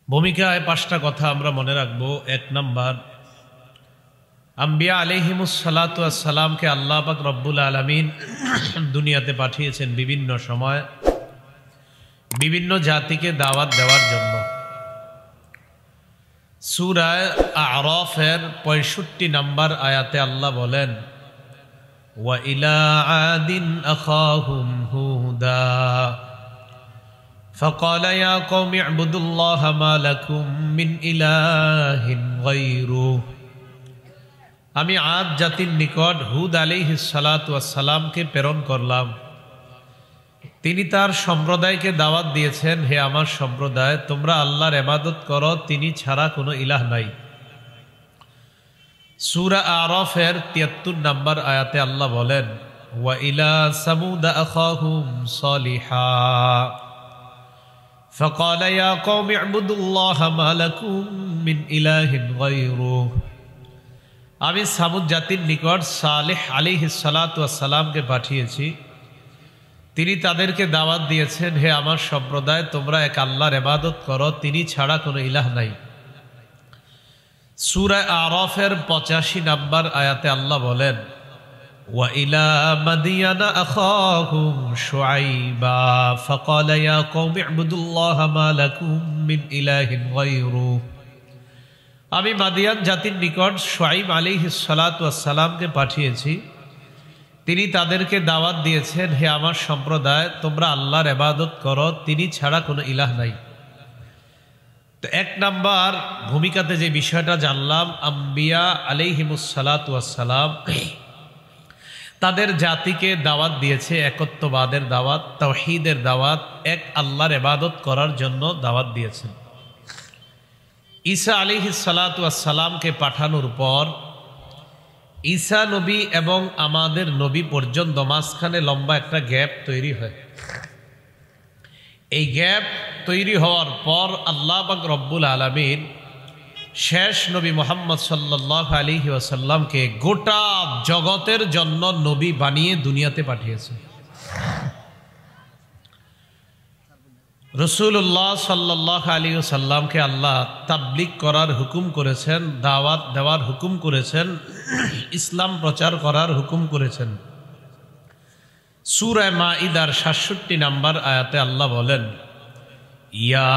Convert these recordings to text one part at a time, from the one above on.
ভূমিকায় পাঁচটা কথা আমরা মনে রাখব। এক নাম্বার, আম্বিয়া আলাইহিমুস সালাতু ওয়াস সালামকে আল্লাহ পাক রব্বুল আলামিন দুনিয়াতে পাঠিয়েছেন বিভিন্ন সময় বিভিন্ন জাতিকে দাওয়াত দেওয়ার জন্য। সূরা আ'রাফের 65 নম্বর আয়াতে আল্লাহ বলেন, ওয়া ইলা আদিন আখাহুম হুদা فقال يا قوم اعبدوا الله ما لكم من إله غيره। আমি আদ জাতির নিকট হুদ আলাইহিস সালাতু ওয়াস সালামকে প্রেরণ করলাম। তিনি তার সম্প্রদায়কে দাওয়াত দিয়েছেন, হে আমার সম্প্রদায়, তোমরা আল্লাহর ইবাদত করো, তিনি ছাড়া কোনো ইলাহ নাই। সূরা আ'রাফের 73 নম্বর আয়াতে আল্লাহ বলেন, ওয়া ইলা সামুদ আখাহুম সালিহা فقال يا قوم اعبدوا الله ما لكم من إله غيره। আমি সামুদ জাতির নিকট সালেহ আলাইহিস সালাতু ওয়াস সালামকে পাঠিয়েছি, তিনি তাদেরকে দাওয়াত দিয়েছেন, হে আমার সম্প্রদায়, তোমরা এক আল্লাহর ইবাদত করো, তিনি ছাড়া কোনো ইলাহ নাই। সূরা আ'রাফের 85 নম্বর আয়াতে আল্লাহ বলেন, ওয়া ইলা মাদিয়ানা আখাহুম শুআইবা ফাকাল ইয়া কওমি ইবুদুল্লাহা মা লাকুম মিন ইলাহিন গায়রু। আমি মাদিয়ান জাতির নিকট শুআইব আলাইহিস সালাতু ওয়াস সালামকে পাঠিয়েছি, তিনি তাদেরকে দাওয়াত দিয়েছেন, হে আমার সম্প্রদায়, তোমরা আল্লাহর ইবাদত করো, তিনি ছাড়া কোনো ইলাহ নাই। তো এক নাম্বার ভূমিকাতে যে বিষয়টা জানলাম, আম্বিয়া আলাইহিমুস সালাতু ওয়াস সালাম তাদের জাতিকে দাওয়াত দিয়েছে, একত্ববাদের দাওয়াত, তাওহীদের দাওয়াত, এক আল্লাহর ইবাদত করার জন্য দাওয়াত দিয়েছেন। ঈসা আলাইহিস সালাতু ওয়াস সালামকে পাঠানোর পর ঈসা নবী এবং আমাদের নবী পর্যন্ত মাঝখানে লম্বা একটা গ্যাপ তৈরি হয়। এই গ্যাপ তৈরি হওয়ার পর আল্লাহ পাক রব্বুল আলামিন শেষ নবী মুহাম্মদ সাল্লাল্লাহু আলাইহি ওয়াসাল্লামকে গোটা জগতের জন্য নবী বানিয়ে দুনিয়াতে পাঠিয়েছেন। রাসূলুল্লাহ সাল্লাল্লাহু আলাইহি ওয়াসাল্লামকে আল্লাহ তাবলীগ করার হুকুম করেছেন, দাওয়াত দেওয়ার হুকুম করেছেন, ইসলাম প্রচার করার হুকুম করেছেন। সূরা মাঈদার 67 নম্বর আয়াতে আল্লাহ বলেন, ইয়া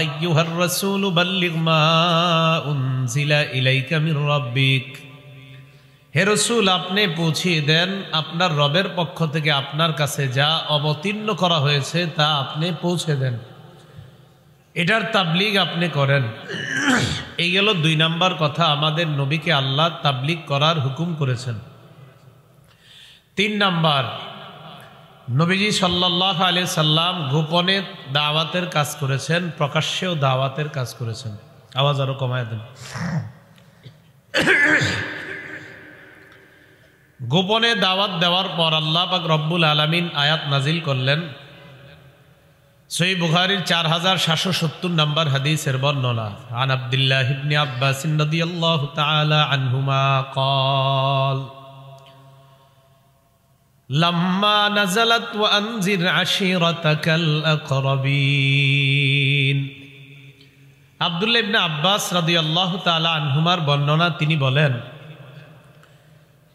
আইয়ুহার রাসূল বাল্লিগ মা উনজিলা ইলাইকা মির রাব্বিক। হে রাসূল, আপনি পৌঁছিয়ে দেন আপনার রবের পক্ষ থেকে আপনার কাছে যা অবতীর্ণ করা হয়েছে তা আপনি পৌঁছে দেন, এটার তাবলীগ আপনি করেন। এই গেল 2 নাম্বার কথা, আমাদের নবীকে আল্লাহ তাবলীগ করার হুকুম করেছেন। 3 নাম্বার, নবীজি সাল্লাল্লাহু আলাইহি সাল্লাম গোপনে দাওয়াতের কাজ করেছেন, প্রকাশ্যেও দাওয়াতের কাজ করেছেন। আওয়াজ আরো কমায় দেন। গোপনে দাওয়াত দেওয়ার পর আল্লাহ পাক রব্বুল আলামিন আয়াত নাজিল করলেন। সহিহ বুখারীর 4770 নম্বর হাদিসের বর্ণনা, আন আব্দুল্লাহ ইবনে আব্বাস রাদিয়াল্লাহু তাআলা আনহুমা قال লাম্মা নাযালাত ওয়া আনজির আশীরাতাকাল আকরাবিন। আব্দুল্লাহ ইবনে আব্বাস রাদিয়াল্লাহু তাআলা আনহুমার বর্ণনা, তিনি বলেন,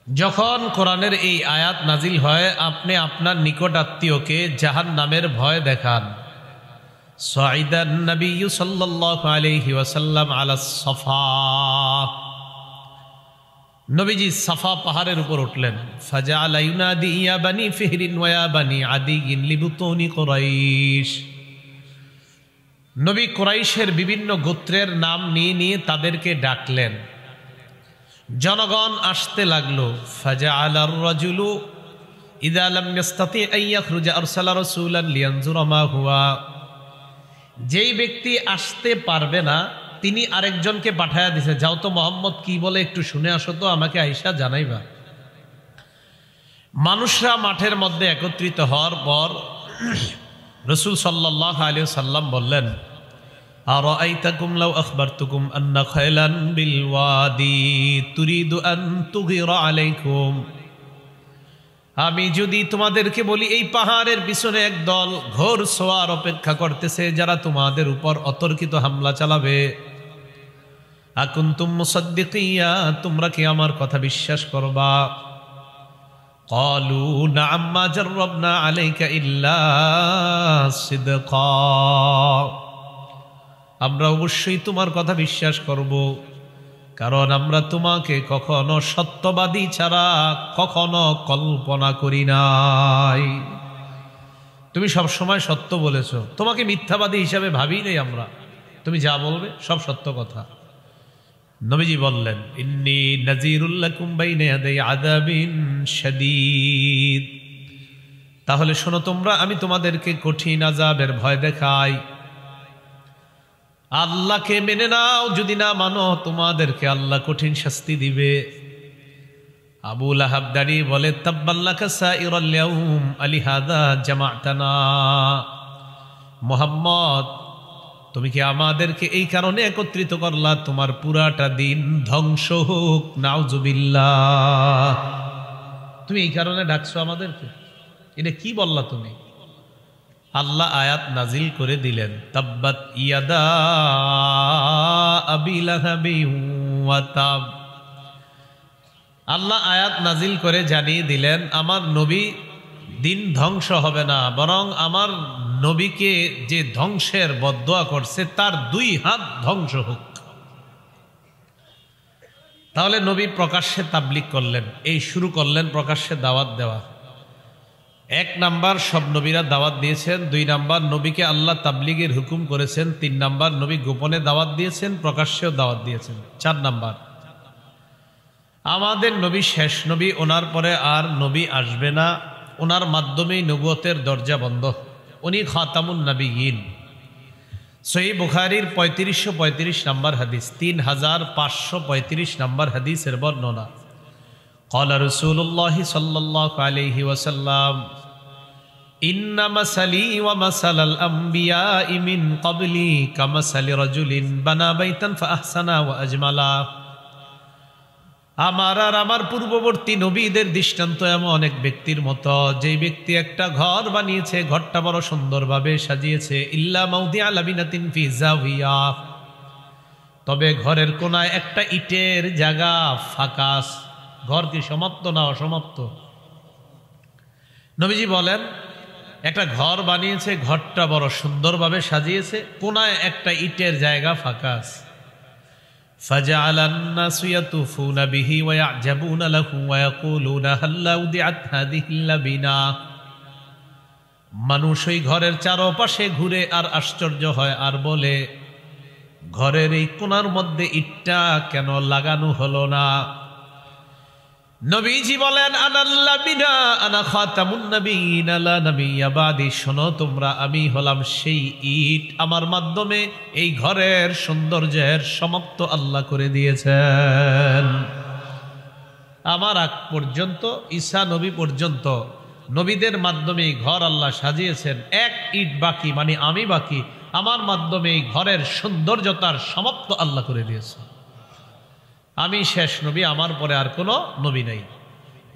যখন কোরআনের এই আয়াত নাজিল হয়, আপনি আপনার নিকট আত্মীয়কে জাহান্নামের ভয় দেখান। সাইদান নবী সাল্লাল্লাহু আলাইহি ওয়াসাল্লাম আলাস সাফা। নবীজি সাফা পাহাড়ের উপর উঠলেন। ফাজাআলা ইউনাদি ইয়া বানি ফিহরিন ওয়া ইয়া বানি আদিয়িন লিবুতুনি কুরাইশ। নবী কুরাইশের বিভিন্ন গোত্রের নাম নিয়ে নিয়ে তাদেরকে ডাকলেন। জনগণ আসতে লাগলো। ফাজাআলার রাজুলু ইযা লাম ইস্তাতি আন ইয়াখরুজা আরসালা রাসূলান লিয়ানজুরা মা হুয়া। যেই ব্যক্তি আসতে পারবে না, তিনি আরেকজনকে পাঠায়া দিছে, যাও তো মোহাম্মদ কি বলে একটু শুনে আসো তো, আমাকে আইসা জানাইবা। মানুষরা মাঠের মধ্যে একত্রিত হওয়ার পর রাসূল সাল্লাল্লাহু আলাইহি ওয়াসাল্লাম বললেন, আরাআইতাকুম লাউ আখবারতুকুম আন্না খায়লান বিল ওয়াদি তুরিদু আন তুগিরা আলাইকুম। আমি যদি তোমাদেরকে বলি এই পাহাড়ের পিছনে একদল ঘোর সোয়ার অপেক্ষা করতেছে যারা তোমাদের উপর অতর্কিত হামলা চালাবে, আকুনতুম মুসাদ্দিকিয়া, তোমরা কি আমার কথা বিশ্বাস করবা? ক্বালু না'আম মা জাররাবনা আলাইকা ইল্লা সিদকা, আমরা অবশ্যই তোমার কথা বিশ্বাস করব, কারণ আমরা তোমাকে কখনো সত্যবাদী ছাড়া কখনো কল্পনা করি নাই। তুমি সব সময় সত্য বলেছো, তোমাকে মিথ্যাবাদী হিসাবে ভাবি নাই আমরা, তুমি যা বলবে সব সত্য কথা। নবীজি বললেন, ইন্নী নাযীরুল লাকুম বাইনা ইয়াদাই আযাবিন শাদীদ, তাহলে শোনো তোমরা, আমি তোমাদেরকে কঠিন আযাবের ভয় দেখাই। আল্লাহকে মেনে নাও, যদি না মানো তোমাদেরকে আল্লাহ কঠিন শাস্তি দিবে। আবু লাহাব দাঁড়িয়ে বলে, তাব্বাল্লাকা সাইরাল ইয়াউম আলিহাদা জামা'তানা, মুহাম্মদ তুমি কি আমাদেরকে এই কারণে একত্রিত করলা? তোমার পুরাটা দিন ধ্বংস হোক, নাউজুবিল্লাহ। তুমি এই কারণে ডাকছো আমাদেরকে? এটা কি বললা তুমি? আল্লাহ আয়াত নাজিল করে দিলেন, তাব্বাত ইয়াদা আবি লাহাবিন ওয়া তাব। আল্লাহ আয়াত নাজিল করে জানিয়ে দিলেন, আমার নবী দিন ধ্বংস হবে না, বরং আমার নবীকে যে ধ্বংসের বদদোয়া করছে তার 2 হাত ধ্বংস হোক। তাহলে নবী প্রকাশ্যে তাবলীগ করলেন, এই শুরু করলেন প্রকাশ্যে দাওয়াত দেওয়া। 1 নাম্বার, সব নবীরা দাওয়াত দিয়েছেন। 2 নাম্বার, নবীকে আল্লাহ তাবলীগের হুকুম করেছেন। 3 নাম্বার, নবী গোপনে দাওয়াত দিয়েছেন, প্রকাশ্যেও দাওয়াত দিয়েছেন। 4 নাম্বার, আমাদের নবী শেষ নবী, ওনার পরে আর নবী আসবে না, ওনার মাধ্যমেই নবুয়তের দরজা বন্ধ, উনি খাতামুন নবিয়্যিন। সহিহ বুখারীর 3535 নাম্বার হাদিস, 3535 নাম্বার হাদিসের বর্ণনা। ক্বালা রাসূলুল্লাহ সাল্লাল্লাহু আলাইহি ওয়াসাল্লাম, ইন্না মাসালি ওয়া মাসালাল আমবিয়াই মিন ক্বাবলি কামাসালি রাজুলিন বানা বাইতান ফাআহসানা ওয়া আজমালা। আমার আর আমার পূর্ববর্তী নবীদের দৃষ্টান্ত এমন এক ব্যক্তির মতো, যে ব্যক্তি একটা ঘর বানিয়েছে, ঘরটা বড় সুন্দরভাবে সাজিয়েছে, ইল্লা মাউদিআ লাবিনাতিন ফি যাওয়িয়া, তবে ঘরের কোনায় একটা ইটের জায়গা ফাঁকা। ঘর কি সমাপ্ত না অসমাপ্ত? নবীজি বলেন, একটা ঘর বানিয়েছে, ঘরটা বড় সুন্দরভাবে সাজিয়েছে, কোনায় একটা ইটের জায়গা ফাঁকা। ফাজআলান নাসু ইয়াতুফুনা বিহি ওয়া ইয়া'জাবুনা লাহু ওয়া ইয়াকুলুনা হাল্লা উদিআত হাযিহিল লাবিনা। মানুষ ওই ঘরের চারপাশে ঘুরে আর আশ্চর্য হয় আর বলে, ঘরের এই কোণার মধ্যে ইটটা কেন লাগানো হলো না? নবীজি বলেন, আনাল্লাবিনা আনা খাতামুন নবিয়্যিন লা নাবিয়্যা বাদি, শোনো তোমরা, আমি হলাম সেই ইট, আমার মাধ্যমে এই ঘরের সৌন্দর্যের সমাপ্ত আল্লাহ করে দিয়েছেন। আমার আগ পর্যন্ত, ঈসা নবী পর্যন্ত নবীদের মাধ্যমে এই ঘর আল্লাহ সাজিয়েছেন। 1 ইট বাকি, মানে আমি বাকি, আমার মাধ্যমে এই ঘরের সৌন্দর্যতার সমাপ্ত আল্লাহ করে দিয়েছেন। আমি শেষ নবী, আমার পরে আর কোনো নবী নাই।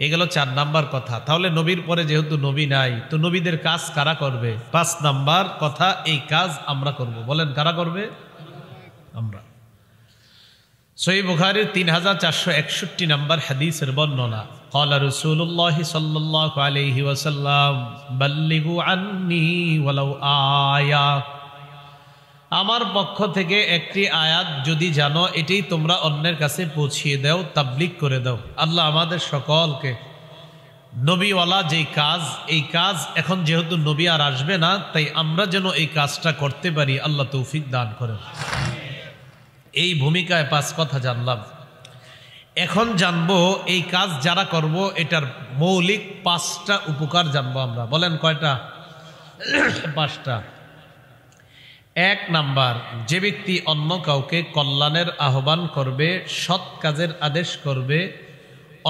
এগুলো 4 নাম্বার কথা। তাহলে নবীর পরে যেহেতু নবী নাই, তো নবীদের কাজ কারা করবে? 5 নাম্বার কথা, এই কাজ আমরা করব। বলেন কারা করবে? আমরা। সহিহ বুখারীর 3461 নাম্বার হাদিসের বর্ণনা, ক্বালা রাসূলুল্লাহ সাল্লাল্লাহু আলাইহি ওয়াসাল্লাম, বাল্লিগু আন্নী ওয়ালাউ আয়া, আমার পক্ষ থেকে একটি আয়াত যদি জানো, এটাই তোমরা অন্যের কাছে পৌঁছিয়ে দাও, তাবলীগ করে দাও। আল্লাহ আমাদের সকলকে নবীওয়ালা যেই কাজ, এই কাজ এখন যেহেতু নবী আর আসবে না, তাই আমরা যেন এই কাজটা করতে পারি, আল্লাহ তৌফিক দান করেন। এই ভূমিকায় 5 কথা জানলাম। এখন জানবো এই কাজ যারা করব, এটার মৌলিক 5টা উপকার জানবো আমরা। বলেন কয়টা? 5টা। 1 নাম্বার, যে ব্যক্তি অন্য কাউকে কল্যাণের আহ্বান করবে, সৎ কাজের আদেশ করবে,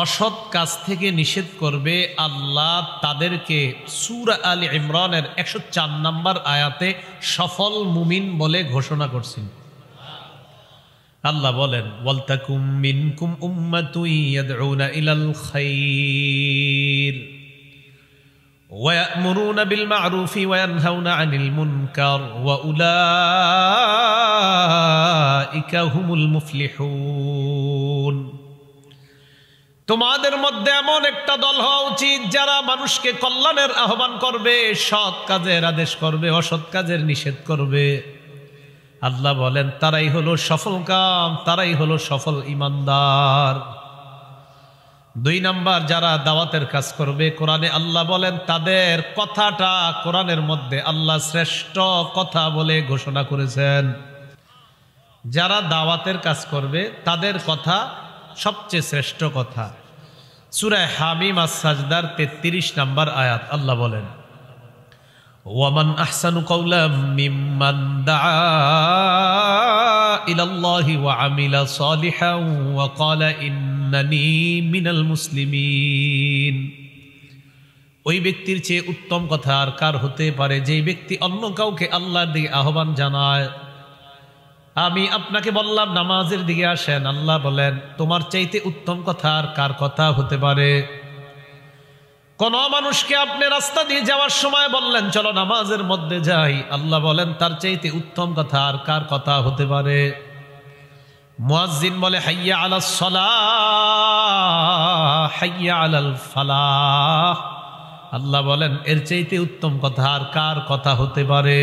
অসৎ কাজ থেকে নিষেধ করবে, আল্লাহ তাদেরকে সূরা আলে ইমরানের 104 নাম্বার আয়াতে সফল মুমিন বলে ঘোষণা করছেন। আল্লাহ বলেন, ওয়ালতাকুম মিনকুম উম্মাতুন ইয়াদউনা ইলাল খায়র, ويأمرون بالمعروف وينهون عن المنكر وأولئك هم المفلحون। তোমাদের মধ্যে এমন একটা দল হওয়া উচিত যারা মানুষকে কল্যাণের আহ্বান করবে, সৎ কাজের আদেশ করবে, অসৎ কাজের নিষেধ করবে। আল্লাহ বলেন তারাই হলো সফল কাম, তারাই হলো সফল ঈমানদার। 2 নাম্বার, যারা দাওয়াতের কাজ করবে, কোরআনে আল্লাহ বলেন তাদের কথাটা কোরআনের মধ্যে আল্লাহ শ্রেষ্ঠ কথা বলে ঘোষণা করেছেন। যারা দাওয়াতের কাজ করবে তাদের কথা সবচেয়ে শ্রেষ্ঠ কথা। সূরা হামিম আস-সাজদার 33 নাম্বার আয়াত আল্লাহ বলেন ওয়ামান আহসানু কাওলাম মিম্মান দাআ ইলাল্লাহি ওয়া আমিলা সালিহান ওয়া ক্বালা ইন্নানি মিনাল মুসলিমিন। ওই ব্যক্তির চেয়ে উত্তম কথা আর কার হতে পারে যেই ব্যক্তি অন্য কাউকে আল্লাহর দিকে আহ্বান জানায়। আমি আপনাকে বললাম নামাজের দিকে আসেন, আল্লাহ বলেন তোমার চাইতে উত্তম কথা আর কার কথা হতে পারে। কোন মানুষকে আপনি রাস্তা দিয়ে যাওয়ার সময় বললেন চলো নামাজের মধ্যে যাই, আল্লাহ বলেন তার চাইতে উত্তম কথা আর কার কথা হতে পারে। মুয়াজ্জিন বলে হাইয়া আলাস সালাহ হাইয়া আলাল ফালাহ, আল্লাহ বলেন এর চাইতে উত্তম কথা আর কার কথা হতে পারে।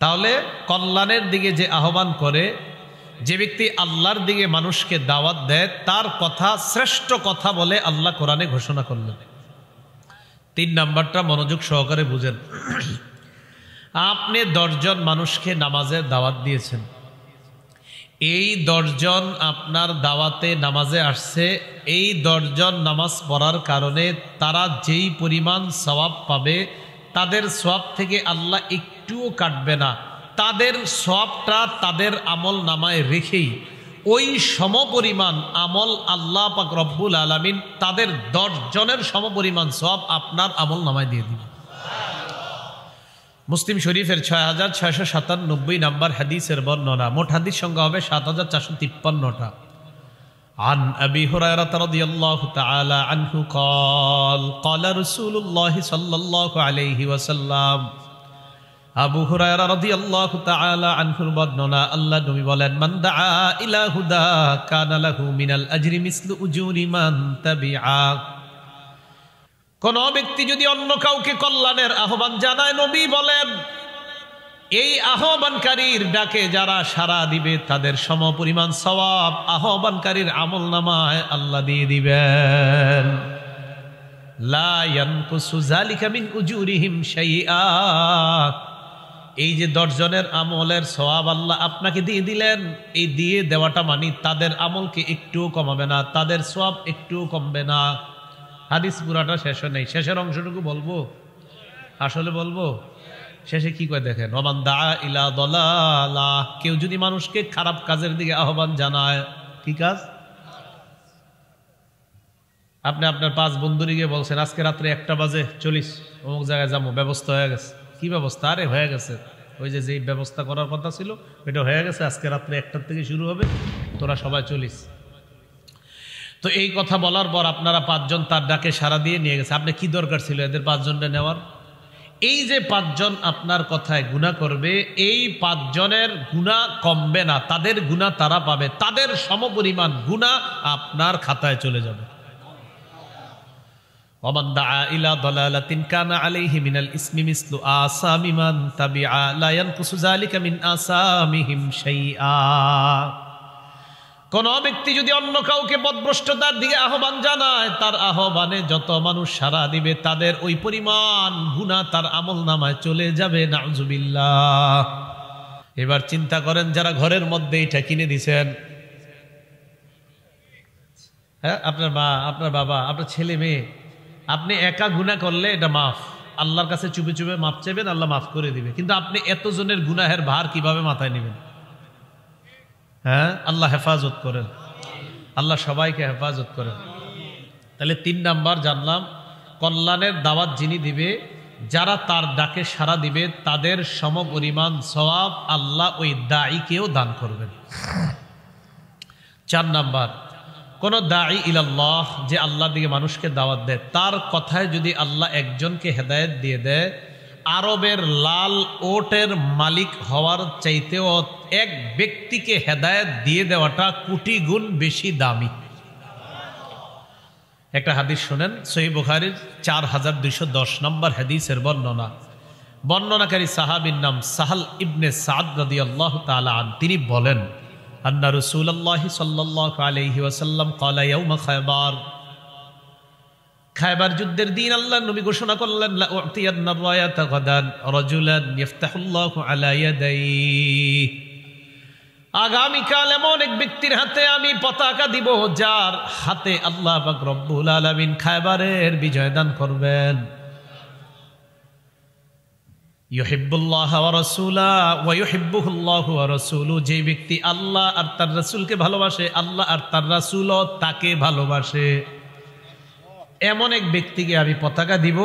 তাহলে কল্যাণের দিকে যে আহ্বান করে, যে ব্যক্তি আল্লাহর দিকে মানুষকে দাওয়াত দেয়, তার কথা শ্রেষ্ঠ কথা বলে আল্লাহ কোরআনে ঘোষণা করলেন। 3 নাম্বারটা মনোযোগ সহকারে বুঝেন। আপনি 10 জন মানুষকে নামাজের দাওয়াত দিয়েছেন, এই 10 জন আপনার দাওয়াতে নামাজে আসছে, এই 10 জন নামাজ পড়ার কারণে তারা যেই পরিমাণ সওয়াব পাবে তাদের সওয়াব থেকে আল্লাহ একটুও কাটবে না। তাদের সওয়াবটা তাদের আমল নামায় রেখেই ওই সমপরিমাণ আমল আল্লাহ পাক রব্বুল আলামিন তাদের 10 জনের সমপরিমাণ সওয়াব আপনার আমল নামায় দিয়ে দিবে। মুসলিম শরীফের 6697 নাম্বার হাদিসের বর্ণনা। মোট হাদিস সংখ্যা হবে 7453টা। عن أبي هريرة رضي الله تعالى عنه قال قال رسول الله صلى الله عليه وسلم আবু হুরায়রা রাদিয়াল্লাহু তাআলা আনহুর বর্ণনা, আল্লাহ নবী বলেন মান দাআ ইলা হুদা কানা লাহু মিনাল আজরি মিসলু উজুরি মান তাবিআ। কোন ব্যক্তি যদি অন্য কাউকে কল্যাণের আহ্বান জানায়, নবী বলেন এই আহ্বানকারীর ডাকে যারা সাড়া দিবে তাদের সমপরিমাণ সওয়াব আহ্বানকারীর আমলনামায় আল্লাহ দিয়ে দিবেন। লা ইয়ানকুসু যালিকা মিন উজুরিহিম শাইআ। এই যে 10 জনের আমলের সওয়াব আল্লাহ আপনাকে দিয়ে দিলেন, এই দিয়ে দেওয়াটা মানে তাদের আমলকে একটুও কমাবে না, তাদের সওয়াব একটুও কমবে না। হাদিস পুরাটা শেষ নেই, শেষের অংশটুকু বলবো, আসলে বলবো। শেষে কি কয় দেখেন, ওমান দাআ ইলা দালালাহ, কেউ যদি মানুষকে খারাপ কাজের দিকে আহ্বান জানায়। কি কাজ? আপনি আপনার 5 বন্ধুরিকে বলছেন আজকে রাত্রে 1টা বাজে চলিস অমুক জায়গায় যাবো, ব্যবস্থা হয়ে গেছে। কি ব্যবস্থা? আরে হয়ে গেছে, ওই যে যেই ব্যবস্থা করার কথা ছিল ওইটা হয়ে গেছে, আজকে রাত্রে 1টার থেকে শুরু হবে, তোরা সবাই চলিস। তো এই কথা বলার পর আপনারা 5 জন তার ডাকে সাড়া দিয়ে নিয়ে গেছে। আপনি কি দরকার ছিল এদের 5 জনটা নেওয়ার? এই যে 5 জন আপনার কথায় গুনাহ করবে, এই 5 জনের গুনাহ কমবে না, তাদের গুনাহ তারা পাবে, তাদের সমপরিমাণ গুনাহ আপনার খাতায় চলে যাবে। ওমান দাআ ইলা দালালাতিন কানা আলাইহি মিনাল ইসমি মিসলু আসামি মান তাবিআ লা ইয়ানকুসু যালিকা মিন আসামিহিম শাইআ। কোন ব্যক্তি যদি অন্য কাউকে পথভ্রষ্টতার দিকে আহ্বান জানায়, তার আহ্বানে যত মানুষ সাড়া দিবে তাদের ওই পরিমাণ গুনাহ তার আমলনামায় চলে যাবে। নাউজুবিল্লাহ। এবার চিন্তা করেন যারা ঘরের মধ্যে এটা কিনে দিছেন, হ্যাঁ, আপনার মা, আপনার বাবা, আপনার ছেলে মেয়ে, আপনি একা গুনাহ করলে এটা মাফ, আল্লাহর কাছে চুপে চুপে মাফ চাইবেন, আল্লাহ মাফ করে দিবে। কিন্তু আপনি এতজনের গুনাহের ভার কিভাবে মাথায় নেবেন? হ্যাঁ, আল্লাহ হেফাজত করেন, আল্লাহ সবাইকে হেফাজত করেন। তাহলে 3 নাম্বার জানলাম, কল্যাণের দাওয়াত যিনি দিবে, যারা তার ডাকে সাড়া দিবে তাদের সমপরিমাণ সওয়াব আল্লাহ ওই দাঈকেও দান করবেন। 4 নাম্বার, কোন দাঈ ইলাল্লাহ, যে আল্লাহর দিকে মানুষকে দাওয়াত দেয়, তার কথায় যদি আল্লাহ একজনকে হেদায়েত দিয়ে দেয়, আরবের লাল ওটের মালিক হওয়ার চাইতেও এক ব্যক্তিকে হেদায়েত দিয়ে দেওয়াটা কোটি গুণ বেশি দামি। একটা হাদিস শুনেন, সহিহ বুখারীর 4210 নম্বর হাদিসের বর্ণনা। বর্ণনাকারী সাহাবীর নাম সাহাল ইবনে সাদ রাদিয়াল্লাহু তাআলা আন। তিনি বলেন, আন্না রাসূলুল্লাহ সাল্লাল্লাহু আলাইহি ওয়াসাল্লাম ক্বালা ইয়াউমা খায়বার, খায়বার যুদ্ধের দিন আল্লাহর নবী ঘোষণা করলেন, লা উ'তিয়ান্না রায়াতা গাদান রাজুলান ইফতাহুল্লাহু আলা ইয়াদাইহি, আগামীকাল এমন এক ব্যক্তির হাতে আমি পতাকা দিব যার হাতে আল্লাহ পাক রব্বুল আলামিন খায়বারের বিজয় দান করবেন। ইউহিব্বুল্লাহ ওয়া রাসূলুহু ওয়া ইউহিব্বুহুল্লাহু ওয়া রাসূলুহু, যে ব্যক্তি আল্লাহ আর তার রাসূলকে ভালোবাসে, আল্লাহ আর তার রাসূলও তাকে ভালোবাসে, এমন এক ব্যক্তিকে আমি পতাকা দিব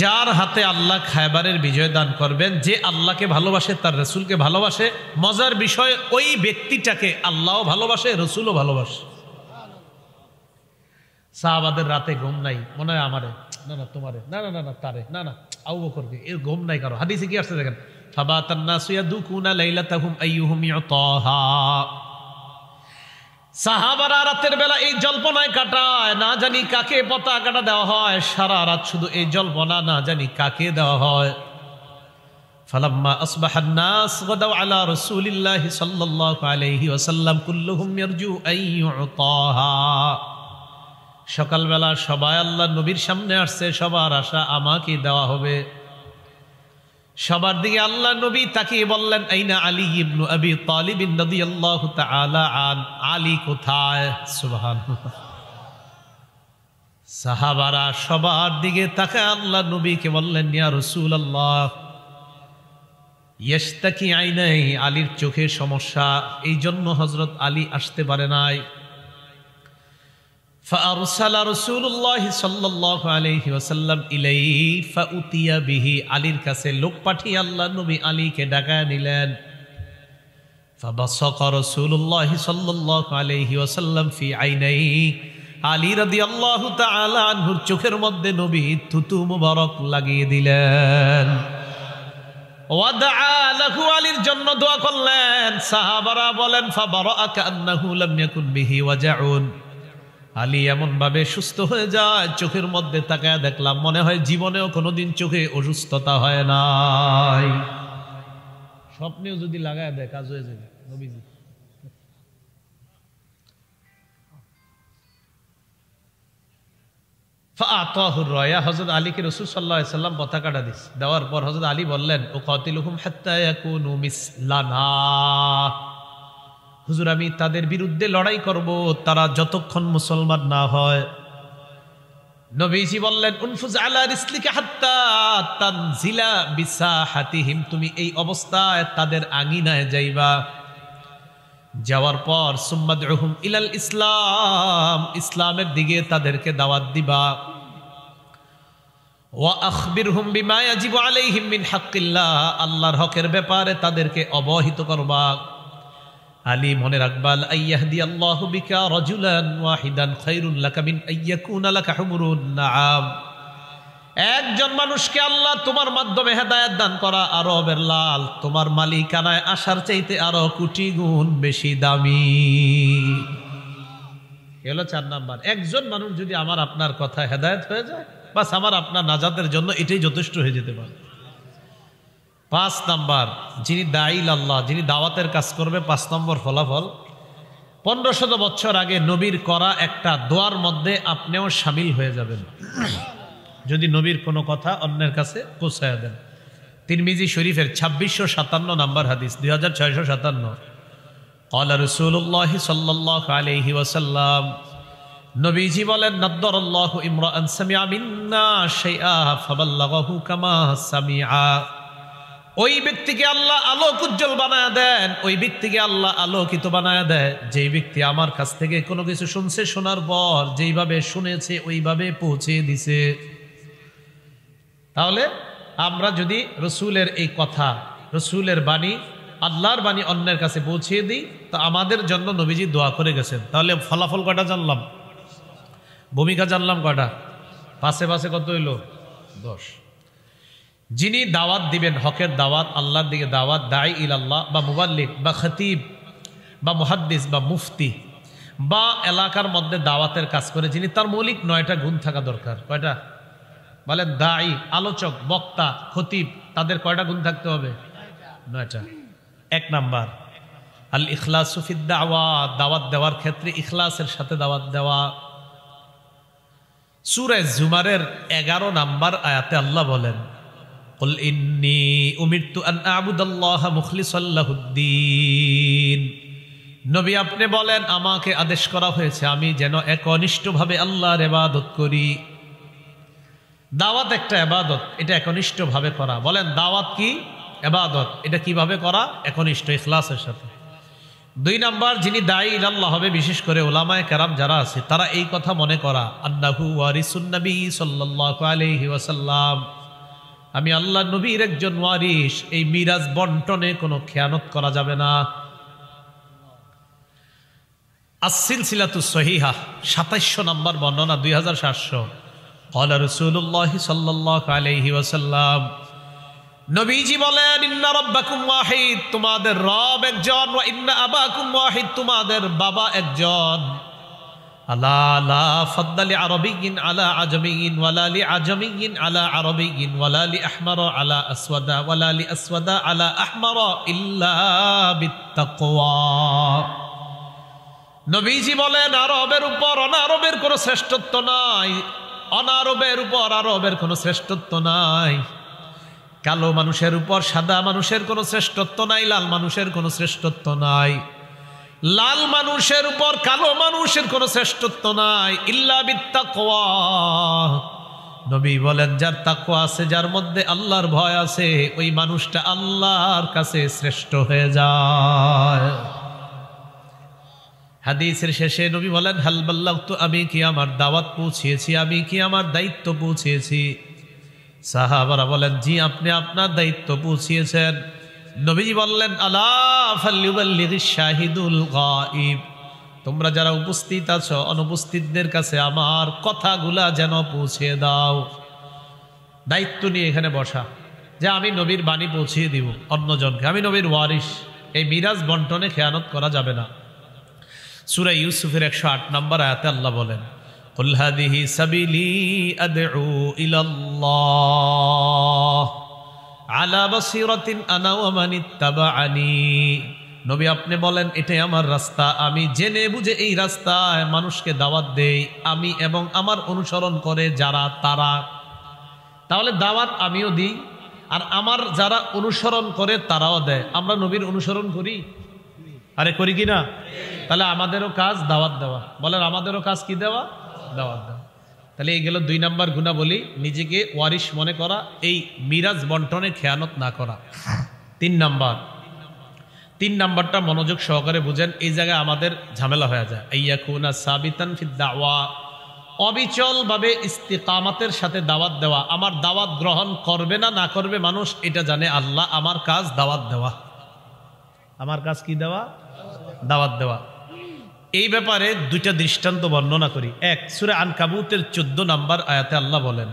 যার হাতে আল্লাহ খায়বারের বিজয় দান করবেন। যে আল্লাহকে ভালোবাসে, তার রাসূলকে ভালোবাসে, মজার বিষয় ওই ব্যক্তিটাকে আল্লাহও ভালোবাসে, রাসূলও ভালোবাসে। সাহাবাদের রাতে ঘুম নাই, মনে হয় আমারে, না না তোমারে, না না না না তারে, না না আবু বকরকে, এর ঘুম নাই কারো। হাদিসে কি আসছে দেখেন, ফাবাতান নাসু ইয়াদুকুনা লাইলাতাহুম আইয়ুহুম ইউতাহা, সাহাবারা রাতের বেলা এই জল্পনায় কাটায়, না জানি কাকে পতাকাটা দেওয়া হয়, সারা রাত শুধু এই জল্পনা, না জানি কাকে দেওয়া হয়। ফালাম্মা আসবাহান নাস গাদাউ আলা রাসূলিল্লাহি সাল্লাল্লাহু আলাইহি ওয়াসাল্লাম কুল্লুহুম ইয়ারজু আইয়ুতাহা, সকালবেলা সবাই আল্লাহর নবীর সামনে আসছে, সবার আশা আমাকে দেওয়া হবে। সবার দিকে আল্লাহর নবী তাকিয়ে বললেন, আইনা আলী ইবনু আবি তালিব রাদিয়াল্লাহু তাআলা আন, আলী কোথায়? সুবহানাল্লাহ। সাহাবারা সবার দিকে তাকায় আল্লাহর নবীকে বললেন, ইয়া রাসূলুল্লাহ, ইয়াশতাকি আইনাই, আলীর চোখের সমস্যা, এই জন্য হযরত আলী আসতে পারে নাই। فأرسل رسول الله صلى الله عليه وسلم إليه فأتي به, আলীর কাছে লোক পাঠিয়ে আল্লাহর নবী আলীকে ডাকায় নিলেন। فبصق رسول الله صلى الله عليه وسلم في عينيه, আলী রাদিয়াল্লাহু তাআলা আনহুর চোখের মধ্যে নবী থুতু মুবারক লাগিয়ে দিলেন। ওয়াদআ লাহু, আলীর জন্য দোয়া করলেন। সাহাবারা বলেন, ফাবারাআ কান্নাহু লাম ইয়াকুন বিহি ওয়াজাউন, আলী এমন ভাবে সুস্থ হয়ে যায়, চোখের মধ্যে তাকায় দেখলাম মনে হয় জীবনেও কোনোদিন চোখে অসুস্থতা হয় নাই। স্বপ্নেও যদি লাগায় দেয় কাজ হয়ে যাবে। নবীজি ফাআতাহুর রায়া, হযরত আলীকে রাসূল সাল্লাল্লাহু আলাইহি সাল্লাম পতাকাটা দিয়েছে। দেওয়ার পর হযরত আলী বললেন, উকাতিলুহুম হাত্তা ইয়াকুনু মিসলানা, হুজুর আমি তাদের বিরুদ্ধে লড়াই করব তারা যতক্ষণ মুসলমান না হয়। নবীজি বললেন, উনফুজ আলা রিসলিকা হাত্তা তানজিলা বিসাহাতিহিম, তুমি এই অবস্থায় তাদের আঙিনায় যাইবা, যাওয়ার পর সুম্মাদউহুম ইলাল ইসলাম, ইসলামের দিকে তাদেরকে দাওয়াত দিবা। ওয়া আখবিরহুম বিমা ইয়াজিবু আলাইহিম মিন হাক্কিল্লাহ, আল্লাহর হকের ব্যাপারে তাদেরকে অবহিত করবা। আলী মনে রাখবাল, আইয়াহদি আল্লাহু বিকা রাজুলান ওয়াহিদান খায়রুন লাকা মিন আইয়াকুনা লাকা হুমরুন নাআম, একজন মানুষকে আল্লাহ তোমার মাধ্যমে হেদায়েত দান করা আরবের লাল তোমার মালিকানায় আসার চাইতে আরো কোটি গুণ বেশি দামি। এলো 4 নাম্বার, একজন মানুষ যদি আমার আপনার কথা হেদায়েত হয়ে যায়, বাস আমার আপনার নাজাতের জন্য এটাই যথেষ্ট হয়ে যেতে পারে। 5 নাম্বার, যিনি দাঈল আল্লাহ, যিনি দাওয়াতের কাজ করবে, 5 নম্বর ফলাফল, 1500 বছর আগে নবীর করা একটা দোয়ার মধ্যে আপনিও শামিল হয়ে যাবেন যদি নবীর কোনো কথা অন্যের কাছে পৌঁছায় দেন। তিরমিজি শরীফের 2657 নাম্বার হাদিস, 2657, ক্বালা রাসূলুল্লাহ সাল্লাল্লাহু আলাইহি ওয়াসাল্লাম, নবীজি বলেন, নাদ্দারাল্লাহু ইমরাআন সামিআ মিন্না শাইআ ফাবাল্লাগাহু কামা সামিআ, ওই ব্যক্তিকে আল্লাহ আলোক উজ্জ্বল বানায় দেন, ওই ব্যক্তিকে আল্লাহ আলোকিত বানায় দেয় যেই ব্যক্তি আমার কাছ থেকে কোনো কিছু শুনছে, শোনার পর যেইভাবে শুনেছে ওইভাবে পৌঁছে দিছে। তাহলে আমরা যদি রসুলের এই কথা, রসুলের বাণী আল্লাহর বাণী অন্যের কাছে পৌঁছিয়ে দিই, তো আমাদের জন্য নবীজি দোয়া করে গেছেন। তাহলে ফলাফল কয়টা জানলাম, ভূমিকা জানলাম কয়টা, পাশে পাশে কত হইল 10। যিনি দাওয়াত দিবেন, হকের দাওয়াত, আল্লাহর দিকে দাওয়াত, দাঈ ইলাল্লাহ বা মুবাল্লিগ বা খতিব বা মুহাদ্দিস বা মুফতি বা এলাকার মধ্যে দাওয়াতের কাজ করে যিনি, তার মৌলিক 9টা গুণ থাকা দরকার। কয়টা বলেন? দাঈ, আলোচক, বক্তা, খতিব, তাদের কয়টা গুণ থাকতে হবে? 9টা। 1 নাম্বার আল ইখলাসু ফিদ দাওয়া, দাওয়াত দেওয়ার ক্ষেত্রে ইখলাসের সাথে দাওয়াত দেওয়া। সূরা জুমারের 11 নাম্বার আয়াতে আল্লাহ বলেন, কুল ইন্নী উমিরতু আন আ'বুদাল্লাহা মুখলিসাল লাহুদ্দীন। নবী আপনি বলেন, আমাকে আদেশ করা হয়েছে আমি যেন একনিষ্ঠভাবে আল্লাহর ইবাদত করি। দাওয়াত একটা ইবাদত, এটা একনিষ্ঠভাবে করা। বলেন দাওয়াত কি? ইবাদত। এটা কিভাবে করা? একনিষ্ঠ, ইখলাসের সাথে। 2 নাম্বার, যিনি দাঈ ইলাল্লাহ হবে, বিশেষ করে উলামায়ে কেরাম যারা আছে, তারা এই কথা মনে করা, আন্নাহু ওয়ারিসুন নবী সাল্লাল্লাহু আলাইহি ওয়াসাল্লাম, আমি আল্লাহ নবীর একজন ওয়ারিস, এই মিরাজ বন্টনে কোনো খেয়ানত করা যাবে না। আস-সিলসিলাতুস সহিহা 2700 নম্বর বর্ণনা, 2700। ক্বালা রাসূলুল্লাহ সাল্লাল্লাহু আলাইহি ওয়াসাল্লাম, নবীজি বলেন, ইন্না রাব্বাকুম ওয়াহিদ, তোমাদের রব একজন, ওয়া ইন্না আবাকুম ওয়াহিদ, তোমাদের বাবা একজন। আলা লা ফাদ্দালি আরাবিয়্যিন আলা আজমিয়্যিন ওয়ালা লি আজমিয়্যিন আলা আরাবিয়্যিন ওয়ালা লি আহমারা আলা আসওয়াদা ওয়ালা লি আসওয়াদা আলা আহমারা ইল্লা বিত্তাকওয়া। নবীজি বলেন, আরবের উপর অনারবের কোনো শ্রেষ্ঠত্ব নাই, অনারবের উপর আরবের কোনো শ্রেষ্ঠত্ব নাই, কালো মানুষের উপর সাদা মানুষের কোনো শ্রেষ্ঠত্ব নাই, লাল মানুষের কোনো শ্রেষ্ঠত্ব নাই, লাল মানুষের উপর কালো মানুষের কোনো শ্রেষ্ঠত্ব নাই, ইল্লা বিত্তাকওয়া। নবী বলেন, যার তাকওয়া আছে, যার মধ্যে আল্লাহর ভয় আছে, ওই মানুষটা আল্লাহর কাছে শ্রেষ্ঠ হয়ে যায়। হাদিসের শেষে নবী বলেন, হাল বাল্লাগতু, আমি কি আমার দাওয়াত পৌঁছিয়েছি, আমি কি আমার দায়িত্ব পৌঁছিয়েছি? সাহাবারা বলেন, জি, আপনি আপনার দায়িত্ব পৌঁছিয়েছেন। নবীজি বললেন, আলা ফালইউবাল্লিগিশ শাহিদুল গায়ব, তোমরা যারা উপস্থিত আছো, অনুপস্থিতদের কাছে আমার কথাগুলা যেন পৌঁছে দাও। দায়িত্ব নিয়ে এখানে বসা, যে আমি নবীর বাণী পৌঁছিয়ে দিব অন্যজনকে, আমি নবীর ওয়ারিস, এই মিরাজ বন্টনে খেয়ানত করা যাবে না। সূরা ইউসুফের 108 নম্বর আয়াতে আল্লাহ বলেন, কুল হাদিহি সাবিলি আদউ ইলাল্লাহ আলা বাসিরাতিন আনা ওয়া মানিত্তাবাআনি। নবী আপনি বলেন, এটাই আমার রাস্তা, আমি জেনে বুঝে এই রাস্তায় মানুষকে দাওয়াত দেই, আমি এবং আমার অনুসরণ করে যারা তারা। তাহলে দাওয়াত আমিও দিই, আর আমার যারা অনুসরণ করে তারাও দেয়। আমরা নবীর অনুসরণ করি, আরে করি কি না? তাহলে আমাদেরও কাজ দাওয়াত দেওয়া। বলেন, আমাদেরও কাজ কি দেওয়া? দাওয়াত দেওয়া। তাহলে এই গেল 2 নাম্বার গুণাবলী, নিজেকে ওয়ারিস মনে করা, এই মিরাজ বন্টনে খেয়ানত না করা। 3 নাম্বারটা মনোযোগ সহকারে বুঝেন, এই জায়গায় আমাদের ঝামেলা হয়ে যায়। আইয়াকুনা সাবিতান ফিদ দাওয়া, অবিচল ভাবে ইস্তিকামাতের সাথে দাওয়াত দেওয়া। আমার দাওয়াত গ্রহণ করবে না না করবে মানুষ, এটা জানে আল্লাহ। আমার কাজ দাওয়াত দেওয়া। আমার কাজ কি দেওয়া? দাওয়াত দেওয়া। এই ব্যাপারে 2টা দৃষ্টান্ত বর্ণনা করি। 1, সূরা আনকাবুতের 14 নম্বর আয়াতে আল্লাহ বলেন,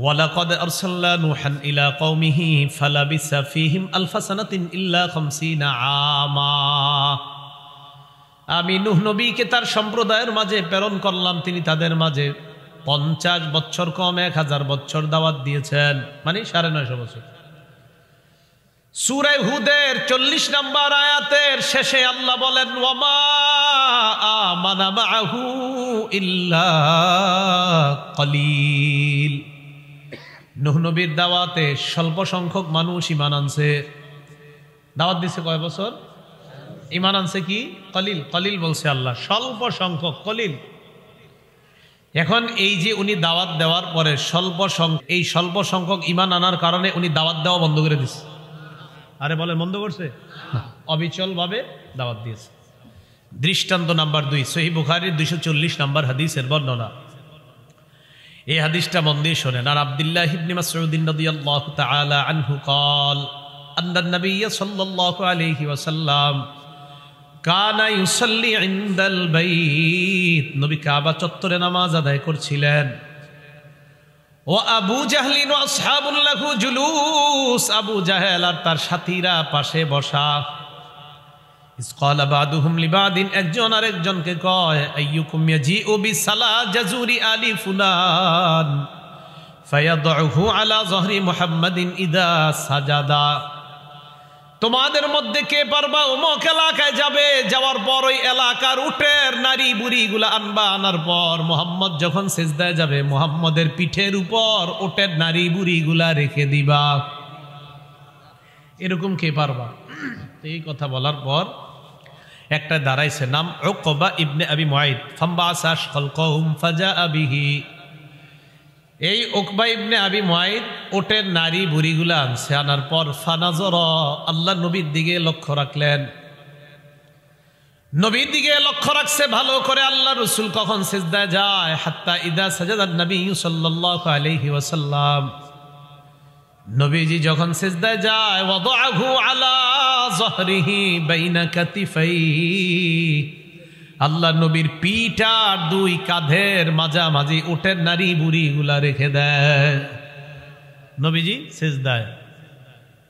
ওয়ালাকাদ আরসালনা নূহান ইলা কওমিহি ফালাবিসা ফীহিম আলফা সানাতিন ইল্লা 50 আমা। আমি নূহ নবীকে তার সম্প্রদায়ের মাঝে প্রেরণ করলাম, তিনি তাদের মাঝে 50 বছর কম 1000 বছর দাওয়াত দিয়েছেন, মানে 950 বছর। সূরা হুদের 40 নম্বর আয়াতের শেষে আল্লাহ বলেন, ওয়ামা আমানা মাআহু ইল্লা কলিল। নূহ নবীর দাওয়াতে স্বল্প সংখ্যক মানুষ ঈমান আনছে। দাওয়াত দিছে কয় বছর? ঈমান আনছে কি? কলিল। কলিল বলছে আল্লাহ, স্বল্প সংখ্যক, কলিল। এখন এই যে উনি দাওয়াত দেওয়ার পরে এই স্বল্প সংখ্যক ঈমান আনার কারণে উনি দাওয়াত দেওয়া বন্ধ করে দিছে। আরে বলেন, বন্ধ করছে? অবিচল ভাবে দাওয়াত দিয়েছে। দৃষ্টান্ত নাম্বার 2, সহিহ বুখারীর 240 নম্বর হাদিসের বর্ণনা। এই হাদিসটা মন দিয়ে শোনেন। আর আব্দুল্লাহ ইবনে মাসউদ রাদিয়াল্লাহু তাআলা আনহু قال আন্নান নবী সাল্লাল্লাহু আলাইহি ওয়াসাল্লাম কানা ইউসাল্লি ইনদাল বাইত, নবী কাবা চত্বরে নামাজ আদায় করছিলেন। ও আবু জাহলিন ওয়া আসহাবুল লাহু জুলুস, আবু জাহেল আর তার সাথীরা পাশে বসা। ইসকালা বাদুহুম লিবাদিন, একজন আরেকজনকে কয়, আইয়ুকুম ইয়াজিউ বিসালা জাজুরি আলি ফুলান ফায়াদউহু আলা যহরি মুহাম্মাদিন ইদা সাজাদা, তোমাদের মধ্যে কে পারবা অমুক এলাকায় যাবে, যাওয়ার পর ওই এলাকার উটের নারী বুড়িগুলা আনবা, আনার পর মোহাম্মদ যখন সিজদায় যাবে মোহাম্মদের পিঠের উপর উটের নারী বুড়িগুলা রেখে দিবা। এরকম কে পারবা? এই কথা বলার পর একটা দাঁড়াইছে, নাম উকবা ইবনে আবি মুআইদ, ফামবাসা খালকাহুম ফাজাআ বিহি। এই উকবা ইবনে আবি মুআইদ ওটের নারী বুড়িগুলা আনছে, আনার পর ফানাজরা, আল্লাহ নবীর দিকে লক্ষ্য রাখলেন। নবীর দিকে লক্ষ্য রাখছে ভালো করে, আল্লাহ রাসূল কখন সিজদায় যায়, হাত্তা ইদা সাজাদা নবী সাল্লাল্লাহু আলাইহি ওয়াসাল্লাম, নবীজি যখন সিজদায় যায়, ওয়াদাহু আলা যহরিহি বাইনা কাতিফাইহি, আল্লাহ নবীর পিঠ আর দুই কাঁধের মাঝামাঝি উটের নারী বুড়িগুলা রেখে দেয়। নবীজি সিজদায়,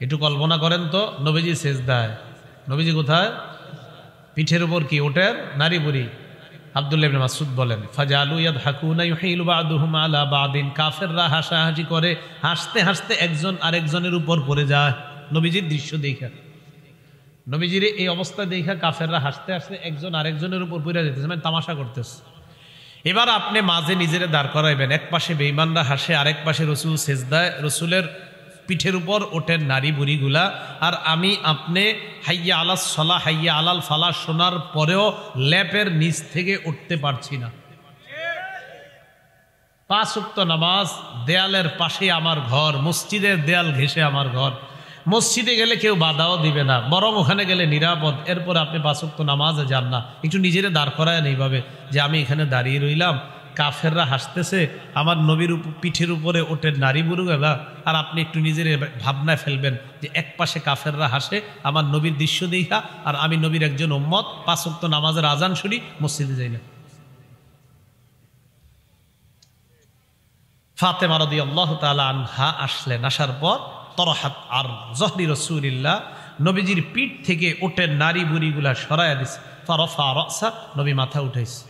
একটু কল্পনা করেন তো, নবীজি সিজদায়, নবীজি কোথায়? পিঠের উপর কি উটের নারী বুড়ি। আব্দুল্লাহ ইবনে মাসউদ বলেন, ফাজালু ইয়াদহাকুনা ইউহিলু বা'দুহুম আলা বা'দিন, কাফেররা হাসাহাসি করে, হাসতে হাসতে একজন আরেকজনের উপর পড়ে যায়। নবীজির দৃশ্য দেখা, নবীজির এই অবস্থা দেখা কাফেররা হাসতে হাসতে একজন আরেকজনের উপর পড়ে যেতেছে, মানে তামাশা করতেছে। এবার আপনি মাঝে নিজেরে দাঁড় করাইবেন, এক পাশে বেঈমানরা হাসে, আরেক পাশে রসুল সিজদায়, রসুলের পিঠের উপর ওঠেন নারী বুড়িগুলা, আর আমি আপনি হাইয়া আলাস সলা হাইয়া আলাল ফালা শোনার পরেও ল্যাপের নিচ থেকে উঠতে পারছি না। 5 ওয়াক্ত নামাজ, দেয়ালের পাশে আমার ঘর, মসজিদের দেয়াল ঘেঁষে আমার ঘর, মসজিদে গেলে কেউ বাধাও দিবে না, বরং ওখানে গেলে নিরাপদ। এরপর আপনি 5 ওয়াক্ত নামাজে যান না, একটু নিজেরে দাঁড় করায় এইভাবে যে আমি এখানে দাঁড়িয়ে রইলাম, কাফেররা হাসতেছে, আমার নবীর পিঠের উপরে ওঠে নারী বুড়ো গেলা, আর আপনি একটু নিজের ভাবনায় ফেলবেন যে এক পাশে কাফেররা হাসে আমার নবীর দৃশ্য দেখা, আর আমি নবীর একজন উম্মত, 5 ওয়াক্ত নামাজের আজান শুনি, মসজিদে যাই না। ফাতেমা রাদিয়াল্লাহু তাআলা আনহা আসলেন, আসার পর তরহাত আর জহরি রাসূলিল্লাহ, নবীজির পিঠ থেকে ওঠে নারী বুড়িগুলা সরাইয়া দিছে, ফারফা রাসা, নবী মাথা উঠাইছে।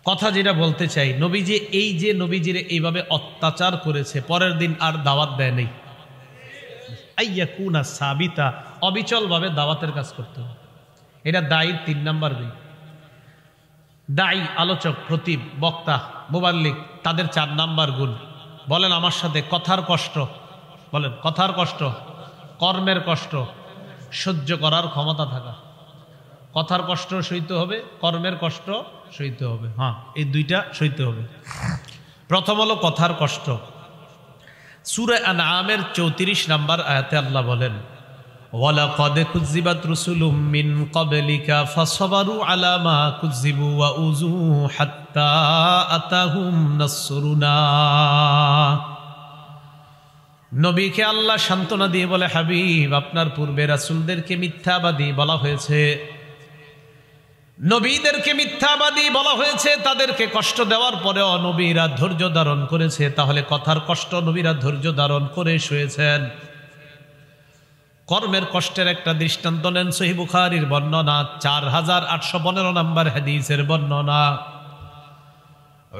কথা যেটা বলতে চাই, নবীজি এই যে নবীজির এইভাবে অত্যাচার করেছে, পরের দিন আর দাওয়াত দেয় নেই। আইয়াকুনা সাবিতা, অবিচলভাবে দাওয়াতের কাজ করতে হবে, এটা দায়ীর 3 নাম্বার গুণ। দায়ী, আলোচক, খতিব, বক্তা, মুবাল্লিগ, তাদের 4 নাম্বার গুণ। বলেন আমার সাথে, কথার কষ্ট, বলেন কথার কষ্ট, কর্মের কষ্ট, সহ্য করার ক্ষমতা থাকা। কথার কষ্ট সইতে হবে, কর্মের কষ্ট সইতে হবে, হ্যাঁ এই 2টা সইতে হবে। প্রথম হলো কথার কষ্ট। সূরা আনআমের 34 নম্বর আয়াতে আল্লাহ বলেন, ওয়ালাকাদ কুযিবাত রুসুলুম মিন ক্বাবলিকা ফাসবারু আলা মা কুযিবু ওয়া উযু হাত্তা আতাহুম নাসরুনা। নবীকে আল্লাহ সান্ত্বনা দিয়ে বলে, হাবিব আপনার পূর্বে রাসূলদেরকে মিথ্যাবাদী বলা হয়েছে, নবীদেরকে মিথ্যাবাদী বলা হয়েছে, তাদেরকে কষ্ট দেওয়ার পরেও নবীরা ধৈর্য ধারণ করেছে। তাহলে কথার কষ্ট নবীরা ধৈর্য ধারণ করে শুয়েছেন। কর্মের কষ্টের একটা দৃষ্টান্ত নেন, সহিহ বুখারীর বর্ণনা, 4815 নম্বর হাদিসের বর্ণনা।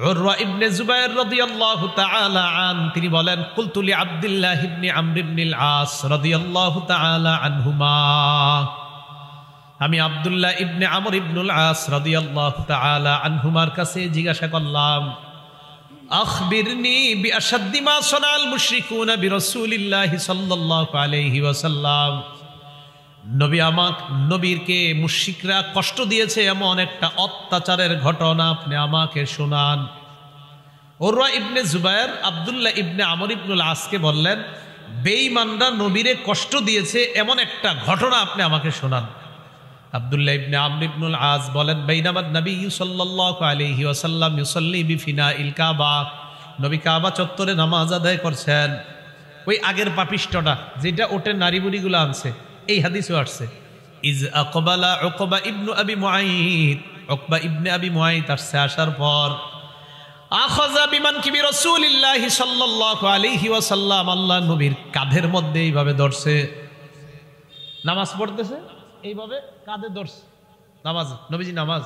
উরওয়া ইবনে জুবায়ের রাদিয়াল্লাহু তাআলা আন, তিনি বলেন, কুলতু লি আব্দুল্লাহ ইবনে আমর ইবনুল আস রাদিয়াল্লাহু তাআলা আনহুমা, আমি আব্দুল্লাহ ইবনে আমর ইবনুল আস রাদিয়াল্লাহু তাআলা আনহুমার কাছে জিজ্ঞাসা করলাম, আখবিরনি বিআশাদ্দি মা সানাল মুশরিকুনা বিরাসূলিল্লাহি সাল্লাল্লাহু আলাইহি ওয়াসাল্লাম, নবীকে মুশরিকরা কষ্ট দিয়েছে এমন একটা অত্যাচারের ঘটনা আপনি আমাকে শোনান। উরওয়া ইবনে জুবায়ের আব্দুল্লাহ ইবনে আমর ইবনুল আসকে বললেন, বেঈমানরা নবীরে কষ্ট দিয়েছে এমন একটা ঘটনা আপনি আমাকে শোনান। আব্দুল্লাহ ইবনে আমর ইবনুল আস বলেন, বাইনামান নবী সাল্লাল্লাহু আলাইহি ওয়াসাল্লাম ইউসাল্লি বিফিনাইল কাবা, নবী কাবা চত্বরে নামাজ আদায় করছেন। ওই আগের পাপিষ্টটা যেটা ওটের নারী বুড়িগুলো আনছে, এই হাদিসও আসছে। ইজ আকবালা উকবা ইবনু আবি মুআইত, উকবা ইবনে আবি মুআইত আসছে, আসার পর আখাযা বিমানকিবি রাসূলিল্লাহি সাল্লাল্লাহু আলাইহি ওয়াসাল্লাম, আল্লাহ নবীর কাঁধের মধ্যে এইভাবে ধরছে, নামাজ পড়তেছে এইভাবে কাঁধে ধরছে, নামাজ নবীজি নামাজ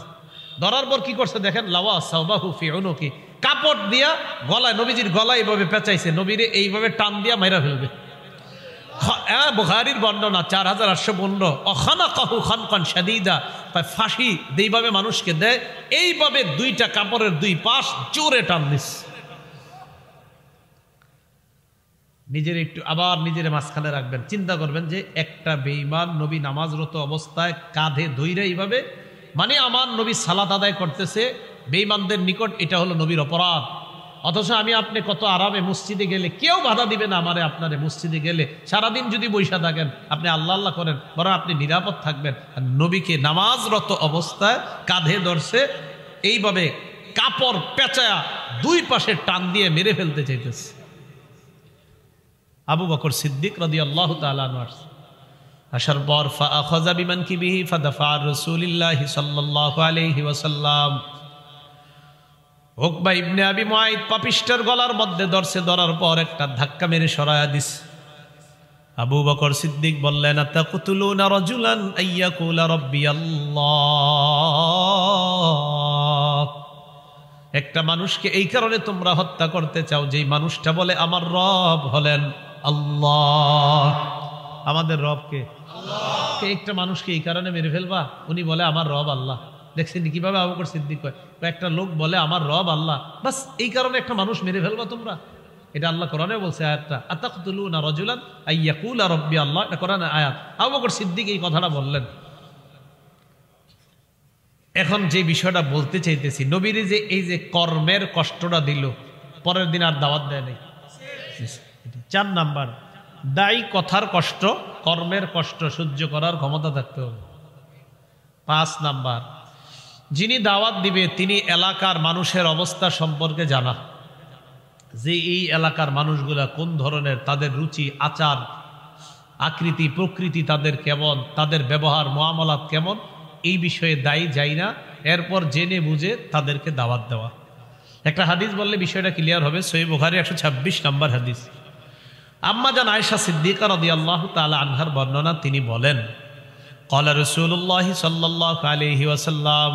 ধরার পর কি করছে দেখেন, লাওয়া সাওবাহু ফি উনুকি, কাপড় দিয়া গলায়, নবীজির গলায় এইভাবে পেঁচাইছে, নবীরে এইভাবে টান দিয়া মাইরা ফেলবে। বুখারীর বর্ণনা 4815, অখানাকাহু খানকান শাদীদা, ফাঁসি এইভাবে মানুষকে দেয়, এইভাবে দুইটা কাপড়ের দুই পাশ জোরে টান দিস, নিজের একটু আবার নিজের মাঝখানে রাখবেন, চিন্তা করবেন যে একটা বেঈমান নবী নামাজরত অবস্থায় কাঁধে ধইরে এইভাবে, মানে আমার নবী সালাত আদায় করতেছে, বেঈমানদের নিকট এটা হলো নবীর অপরাধ। অথচ আমি আপনি কত আরামে মসজিদে গেলে কেউ বাধা দিবে না আমারে, আপনারে মসজিদে গেলে সারাদিন যদি বৈশা থাকেন আপনি আল্লাহ আল্লাহ করেন, বরং আপনি নিরাপদ থাকবেন। আর নবীকে নামাজরত অবস্থায় কাঁধে ধরছে, এইভাবে কাপড় পেঁচায়া দুই পাশে টান দিয়ে মেরে ফেলতে চাইতেছে। আবু বকর সিদ্দিক রাদিয়াল্লাহু তাআলা আনহু আসার পর ফাআখাযা বিমানকিবিহি ফাদাফা রাসূলুল্লাহি সাল্লাল্লাহু আলাইহি ওয়াসাল্লাম, উকবা ইবনে আবি মুআইত পাপিষ্টের গলার মধ্যে ধরছে, ধরার পর একটা ধাক্কা মেরে সরায়া দিছে। আবু বকর সিদ্দিক বললেন, আতাকতুলুনা রাজুলান আইয়াকুলা রাব্বি আল্লাহ, একটা মানুষকে এই কারণে তোমরা হত্যা করতে চাও যেই মানুষটা বলে আমার রব হলেন আল্লাহ। আমাদের রব কে? আল্লাহ। একটা মানুষকে এই কারণে মেরে ফেলবা, উনি বলে আমার রব আল্লাহ। দেখছেন কিভাবে আবু বকর সিদ্দিক কয়, একটা লোক বলে আমার রব আল্লাহ, বাস এই কারণে একটা মানুষ মেরে ফেলবা তোমরা? এটা আল্লাহ কোরআনে বলছে আয়াতটা, আতাকতুলুনা রাজুলান আইয়াকুলা রাব্বি আল্লাহ, এটা কোরআনের আয়াত। আবু বকর সিদ্দিক এই কথাটা বললেন। এখন যে বিষয়টা বলতে চাইতেছি, নবীর যে এই যে কর্মের কষ্টটা দিল, পরের দিন আর দাওয়াত দেয় নাই। 4 নাম্বার, দায়ী কথার কষ্ট, কর্মের কষ্ট সহ্য করার ক্ষমতা থাকতে হবে। 5 নাম্বার, যিনি দাওয়াত দিবে তিনি এলাকার মানুষের অবস্থা সম্পর্কে জানা, যে এই এলাকার মানুষগুলা কোন ধরনের, তাদের রুচি, আচার, আকৃতি, প্রকৃতি তাদের কেমন, তাদের ব্যবহার মুআমালাত কেমন, এই বিষয়ে দায়ী যাই না, এরপর জেনে বুঝে তাদেরকে দাওয়াত দেওয়া। একটা হাদিস বললে বিষয়টা ক্লিয়ার হবে, সহিহ বুখারী 126 নম্বর হাদিস। আম্মা জান আয়েশা সিদ্দিকা রাদিয়াল্লাহু তাআলা আনহার বর্ণনা, তিনি বলেন, ক্বালা রাসূলুল্লাহ সাল্লাল্লাহু আলাইহি ওয়াসাল্লাম,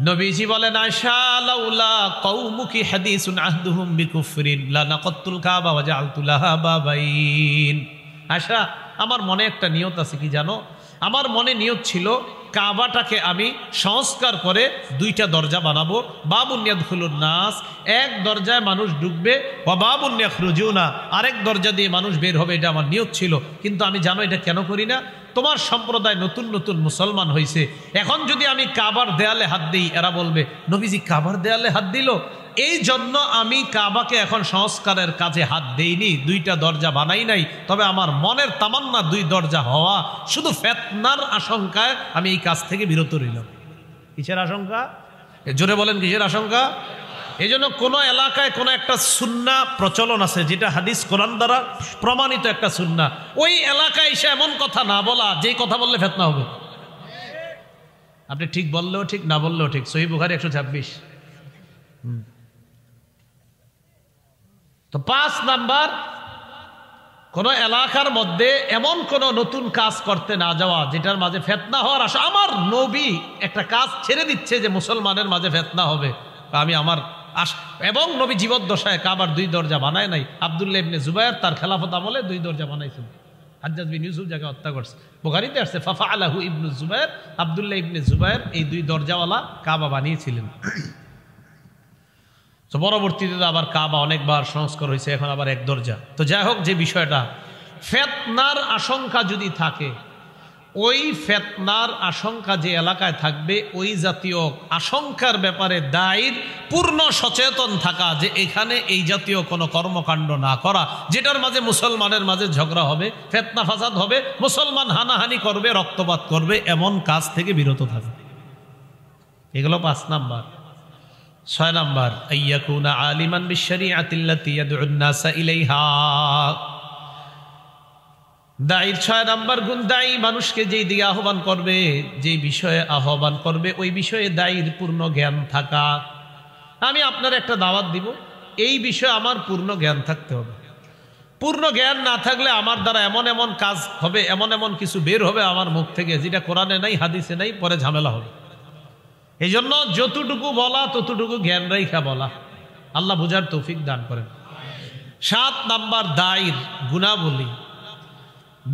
নবীজি বলেন, আয়েশা লাউলা কওমুকি হাদিসুন আহদুহুম বিকুফরিন লানাকাতুল কাবা ওয়া জাআলতু লাহা বাবাইন। আয়েশা, আমার মনে একটা নিয়ত আছে, কি জানো? আমার মনে নিয়ত ছিল কাবাটাকে আমি সংস্কার করে 2টা দরজা বানাবো, বাবুন ইয়াদখুলুন নাস, এক দরজায় মানুষ ঢুকবে, ওয়া বাবুন ইয়াখরুজুনা, আরেক দরজা দিয়ে মানুষ বের হবে, এটা আমার নিয়ত ছিল। কিন্তু আমি জানো এটা কেন করি না? তোমার সম্প্রদায় নতুন নতুন মুসলমান হয়েছে, এখন যদি আমি কাবার দেয়ালে হাত দিই, এরা বলবে নবীজি কাবার দেয়ালে হাত দিল, এই জন্য আমি কাবাকে এখন সংস্কারের কাজে হাত দেইনি, 2টা দরজা বানাই নাই। তবে আমার মনের তামান্না 2 দরজা হওয়া, শুধু ফিতনার আশঙ্কায় আমি এই কাজ থেকে বিরত রইলাম। কিসের আশঙ্কা? জোরে বলেন, কিসের আশঙ্কা? এই জন্য কোনো এলাকায় কোনো একটা সুন্নাহ প্রচলন আছে, যেটা হাদিস কোরআন দ্বারা প্রমাণিত একটা সুন্নাহ, ওই এলাকায় এসে এমন কথা না বলা, যেই কথা বললে ফিতনা হবে। আপনি ঠিক বললেও ঠিক, না বললেও ঠিক। সহিহ বুখারী 126। তো 5 নাম্বার, কোন এলাকার মধ্যে এমন কোন নতুন কাজ করতে না যাওয়া যেটার মাঝে ফিতনা হওয়ার আশা। আমার নবী একটা কাজ ছেড়ে দিচ্ছে যে মুসলমানের মাঝে ফিতনা হবে, আমি আমার এবং নবী জীবদ্দশায় কাবার 2 দরজা বানায় নাই। আব্দুল্লাহ ইবনে জুবায়ের তার খেলাফত আমলে 2 দরজা বানাইছেন, হাজ্জাজ বিন ইউসুফ যাকে হত্যা করছে। বুখারীতে আসছে ফাফআলাহু ইবনু জুবায়ের, আব্দুল্লাহ ইবনে জুবায়ের এই 2 দরজাওয়ালা কাবা বানিয়েছিলেন। তো পরবর্তীতে আবার কাবা অনেকবার সংস্কার হয়েছে, এখন আবার 1 দরজা। তো যাই হোক, যে বিষয়টা, ফিতনার আশঙ্কা যদি থাকে, ওই ফিতনার আশঙ্কা যে এলাকায় থাকবে, ওই জাতীয় আশঙ্কার ব্যাপারে দায়ীর পূর্ণ সচেতন থাকা, যে এখানে এই জাতীয় কোনো কর্মকাণ্ড না করা, যেটার মাঝে মুসলমানের মাঝে ঝগড়া হবে, ফিতনা ফাসাদ হবে, মুসলমান হানাহানি করবে, রক্তপাত করবে, এমন কাজ থেকে বিরত থাকবে। এগুলো 5 নাম্বার। 6 নাম্বার, আইয়াকুনা আলিমান বিশরিআতিল্লাতী ইয়াদউন নাসা ইলাইহা, দায়ীর 6 নাম্বার গুণ, দায়ী মানুষকে যেই দিকে আহ্বান করবে, যেই বিষয়ে আহ্বান করবে ওই বিষয়ে দায়ীর পূর্ণ জ্ঞান থাকা। আমি আপনার একটা দাওয়াত দিব, এই বিষয়ে আমার পূর্ণ জ্ঞান থাকতে হবে। পূর্ণ জ্ঞান না থাকলে আমার দ্বারা এমন এমন কাজ হবে, এমন এমন কিছু বের হবে আমার মুখ থেকে যেটা কোরআনে নাই, হাদিসে নাই, পরে ঝামেলা হবে। এই জন্য যতটুকু বলা ততটুকু জ্ঞান রাইখা বলা। আল্লাহ বুঝার তৌফিক দান করেন। 7 নাম্বার দায়ীর গুণাবলী।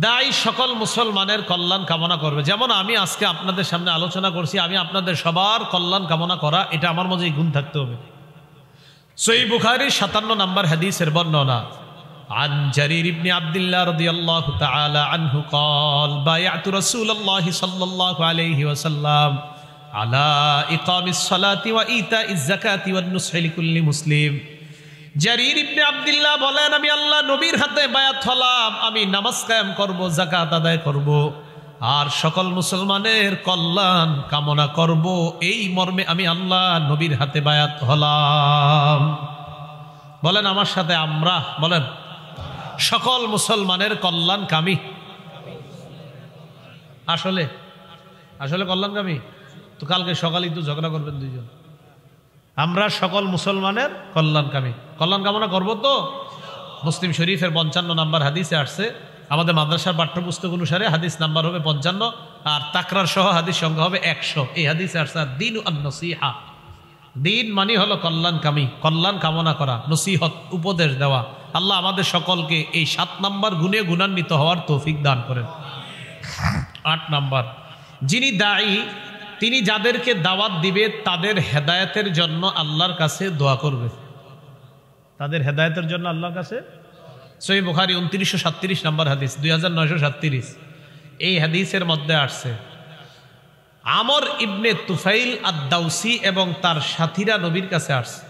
দায়ী সকল মুসলমানের কল্যাণ কামনা করবে। যেমন আমি আজকে আপনাদের সামনে আলোচনা করছি, আমি আপনাদের সবার কল্যাণ কামনা করা, এটা আমার মধ্যে গুণ থাকতে হবে। সহিহ বুখারীর 57 নাম্বার হাদিসের বর্ণনা, عن جرير بن عبد الله رضي الله تعالى عنه قال بايعت رسول الله صلى الله عليه وسلم على إقام الصلاة وإيتاء الزكاة والنصح لكل مسلم। জারির ইবনে আব্দুল্লাহ বলেন, আমি আল্লাহ নবীর হাতে বায়াত হলাম, আমি নামাজ কায়েম করব, যাকাত আদায় করব, আর সকল মুসলমানের কল্যাণ কামনা করব, এই মর্মে আমি আল্লাহ নবীর হাতে বায়াত হলাম। বলেন আমার সাথে, আমরা বলেন সকল মুসলমানের কল্যাণকামী। আসলে আসলে কল্যাণকামী তো কালকে সকালেই তো ঝগড়া করবেন দুইজন। আমরা সকল মুসলমানের কল্যাণকামী, কল্যাণ কামনা করব তো। মুসলিম শরীফের 55 নাম্বার হাদিসে আসছে, আমাদের মাদ্রাসার পাঠ্যপুস্তক অনুসারে হাদিস নাম্বার হবে 55, আর তাকরার সহ হাদিস সংখ্যা হবে 100। এই হাদিসে আসছে দ্বীন আন-নসিহা, দিন মানে হলো কল্যাণকামী, কল্যাণ কামনা করা, নসিহত উপদেশ দেওয়া। আল্লাহ আমাদের সকলকে এই 7 নাম্বার গুণে গুণান্বিত হওয়ার তৌফিক দান করেন। 8 নাম্বার, যিনি দায়ী তিনি যাদেরকে দাওয়াত দিবে তাদের হেদায়েতের জন্য আল্লাহর কাছে দোয়া করবে। তাদের হেদায়েতের জন্য আল্লাহর কাছে। সহিহ বুখারী 2937 নাম্বার হাদিস, 2937। এই হাদিসের মধ্যে আসছে আমর ইবনে তুফাইল আদ-দাউসি এবং তার সাথীরা নবীর কাছে আসছে।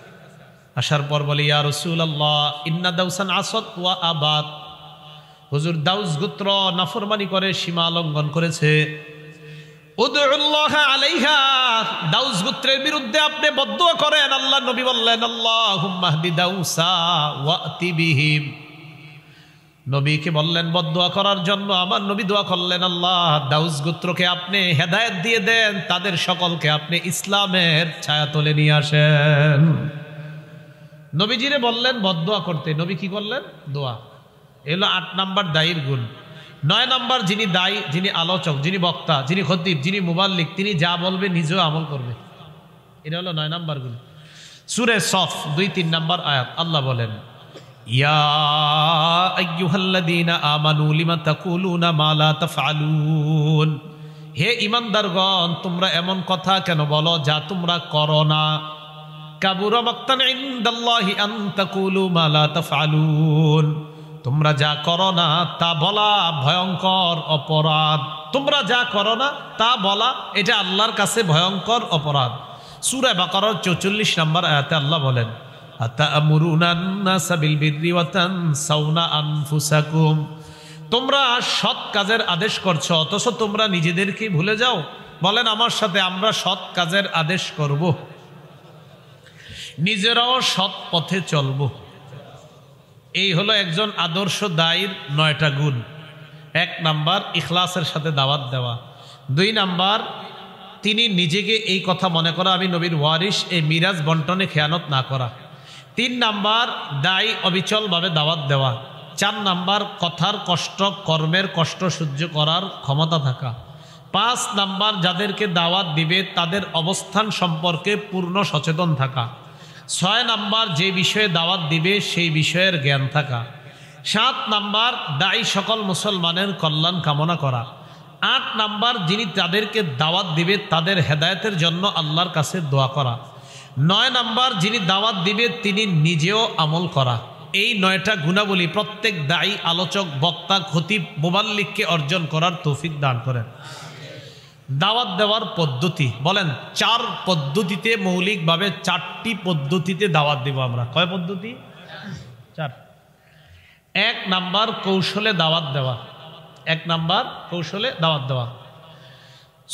আসার পর বলে, ইয়া রাসূলুল্লাহ ইন্না দাউসান আসাদ ওয়া আবাদ, হুজুর দাউস গোত্র নাফরমানি করে, সীমা লঙ্ঘন করেছে। উদউল্লাহ আলাইহা, দাউস গোত্রের বিরুদ্ধে আপনি বদদুয়া করেন। আল্লাহ নবী বললেন, আল্লাহুম্মা হদি দাউসা ওয়াতি বিহিম। নবীকে বললেন বদদুয়া করার জন্য, আমার নবী দোয়া করলেন, আল্লাহ দাউস গোত্রকে আপনি হেদায়েত দিয়ে দেন, তাদের সকলকে আপনি ইসলামের ছায়াতলে নিয়ে আসেন। নবীজিরে বললেন বদদুয়া করতে, নবী কি করলেন? দোয়া। এগুলো 8 নাম্বার দায়ীর গুণ। 9 নাম্বার, যিনি দায়ী, যিনি আলোচক, যিনি বক্তা, যিনি খতিব, যিনি মুবাল্লিগ, তিনি যা বলবে নিজেও আমল করবে। এটা হলো 9 নাম্বার গুণ। সূরা সফ 2-3 নাম্বার আয়াত, আল্লাহ বলেন, ইয়া আইয়ুহাল্লাযীনা আমানু লিমা তাকুলুনা মা লা তাফআলুন। হে ঈমানদারগণ, তোমরা এমন কথা কেন বলো যা তোমরা করো না। কাবুরা মাকতান ইনদাল্লাহি আন তাকুলু মা লা তাফআলুন। তোমরা যা করো না তা বলা ভয়ঙ্কর অপরাধ। তোমরা যা করো না তা বলা, এটা আল্লাহর কাছে ভয়ঙ্কর অপরাধ। সূরা বাকারার 44 নম্বর আয়াতে আল্লাহ বলেন, আতা'মুরুনান নাসা বিল বিররি ওয়া তানসাউনা আনফুসাকুম। তোমরা সৎ কাজের আদেশ করছো অথচ তোমরা নিজেদেরকে ভুলে যাও। বলেন আমার সাথে, আমরা সৎ কাজের আদেশ করব, নিজেরাও সৎ পথে চলব। এই হলো একজন আদর্শ দায়ীর 9টা গুণ। 1 নাম্বার, ইখলাসের সাথে দাওয়াত দেওয়া। 2 নাম্বার, তিনি নিজেকে এই কথা মনে করা আমি নবীর ওয়ারিস, এই মিরাজ বন্টনে খেয়ানত না করা। 3 নাম্বার, দায়ী অবিচলভাবে দাওয়াত দেওয়া। 4 নাম্বার, কথার কষ্ট কর্মের কষ্ট সহ্য করার ক্ষমতা থাকা। 5 নাম্বার, যাদেরকে দাওয়াত দিবে তাদের অবস্থান সম্পর্কে পূর্ণ সচেতন থাকা। 6 নাম্বার, যে বিষয়ে দাওয়াত দিবে সেই বিষয়ের জ্ঞান থাকা। 7 নাম্বার, দায়ী সকল মুসলমানের কল্যাণ কামনা করা। 8 নাম্বার, যিনি তাদেরকে দাওয়াত দিবে তাদের হেদায়েতের জন্য আল্লাহর কাছে দোয়া করা। 9 নাম্বার, যিনি দাওয়াত দিবে তিনি নিজেও আমল করা। এই 9টা গুণাবলী প্রত্যেক দায়ী, আলোচক, বক্তা, খতিব, মুবাল্লিগকে অর্জন করার তৌফিক দান করেন। দাওয়াত দেওয়ার পদ্ধতি, বলেন 4 পদ্ধতিতে, মৌলিকভাবে 4টি পদ্ধতিতে দাওয়াত দেব আমরা। কয় পদ্ধতি? 4। 1 নাম্বার, কৌশলে দাওয়াত দেওয়া। 1 নাম্বার, কৌশলে দাওয়াত দেওয়া।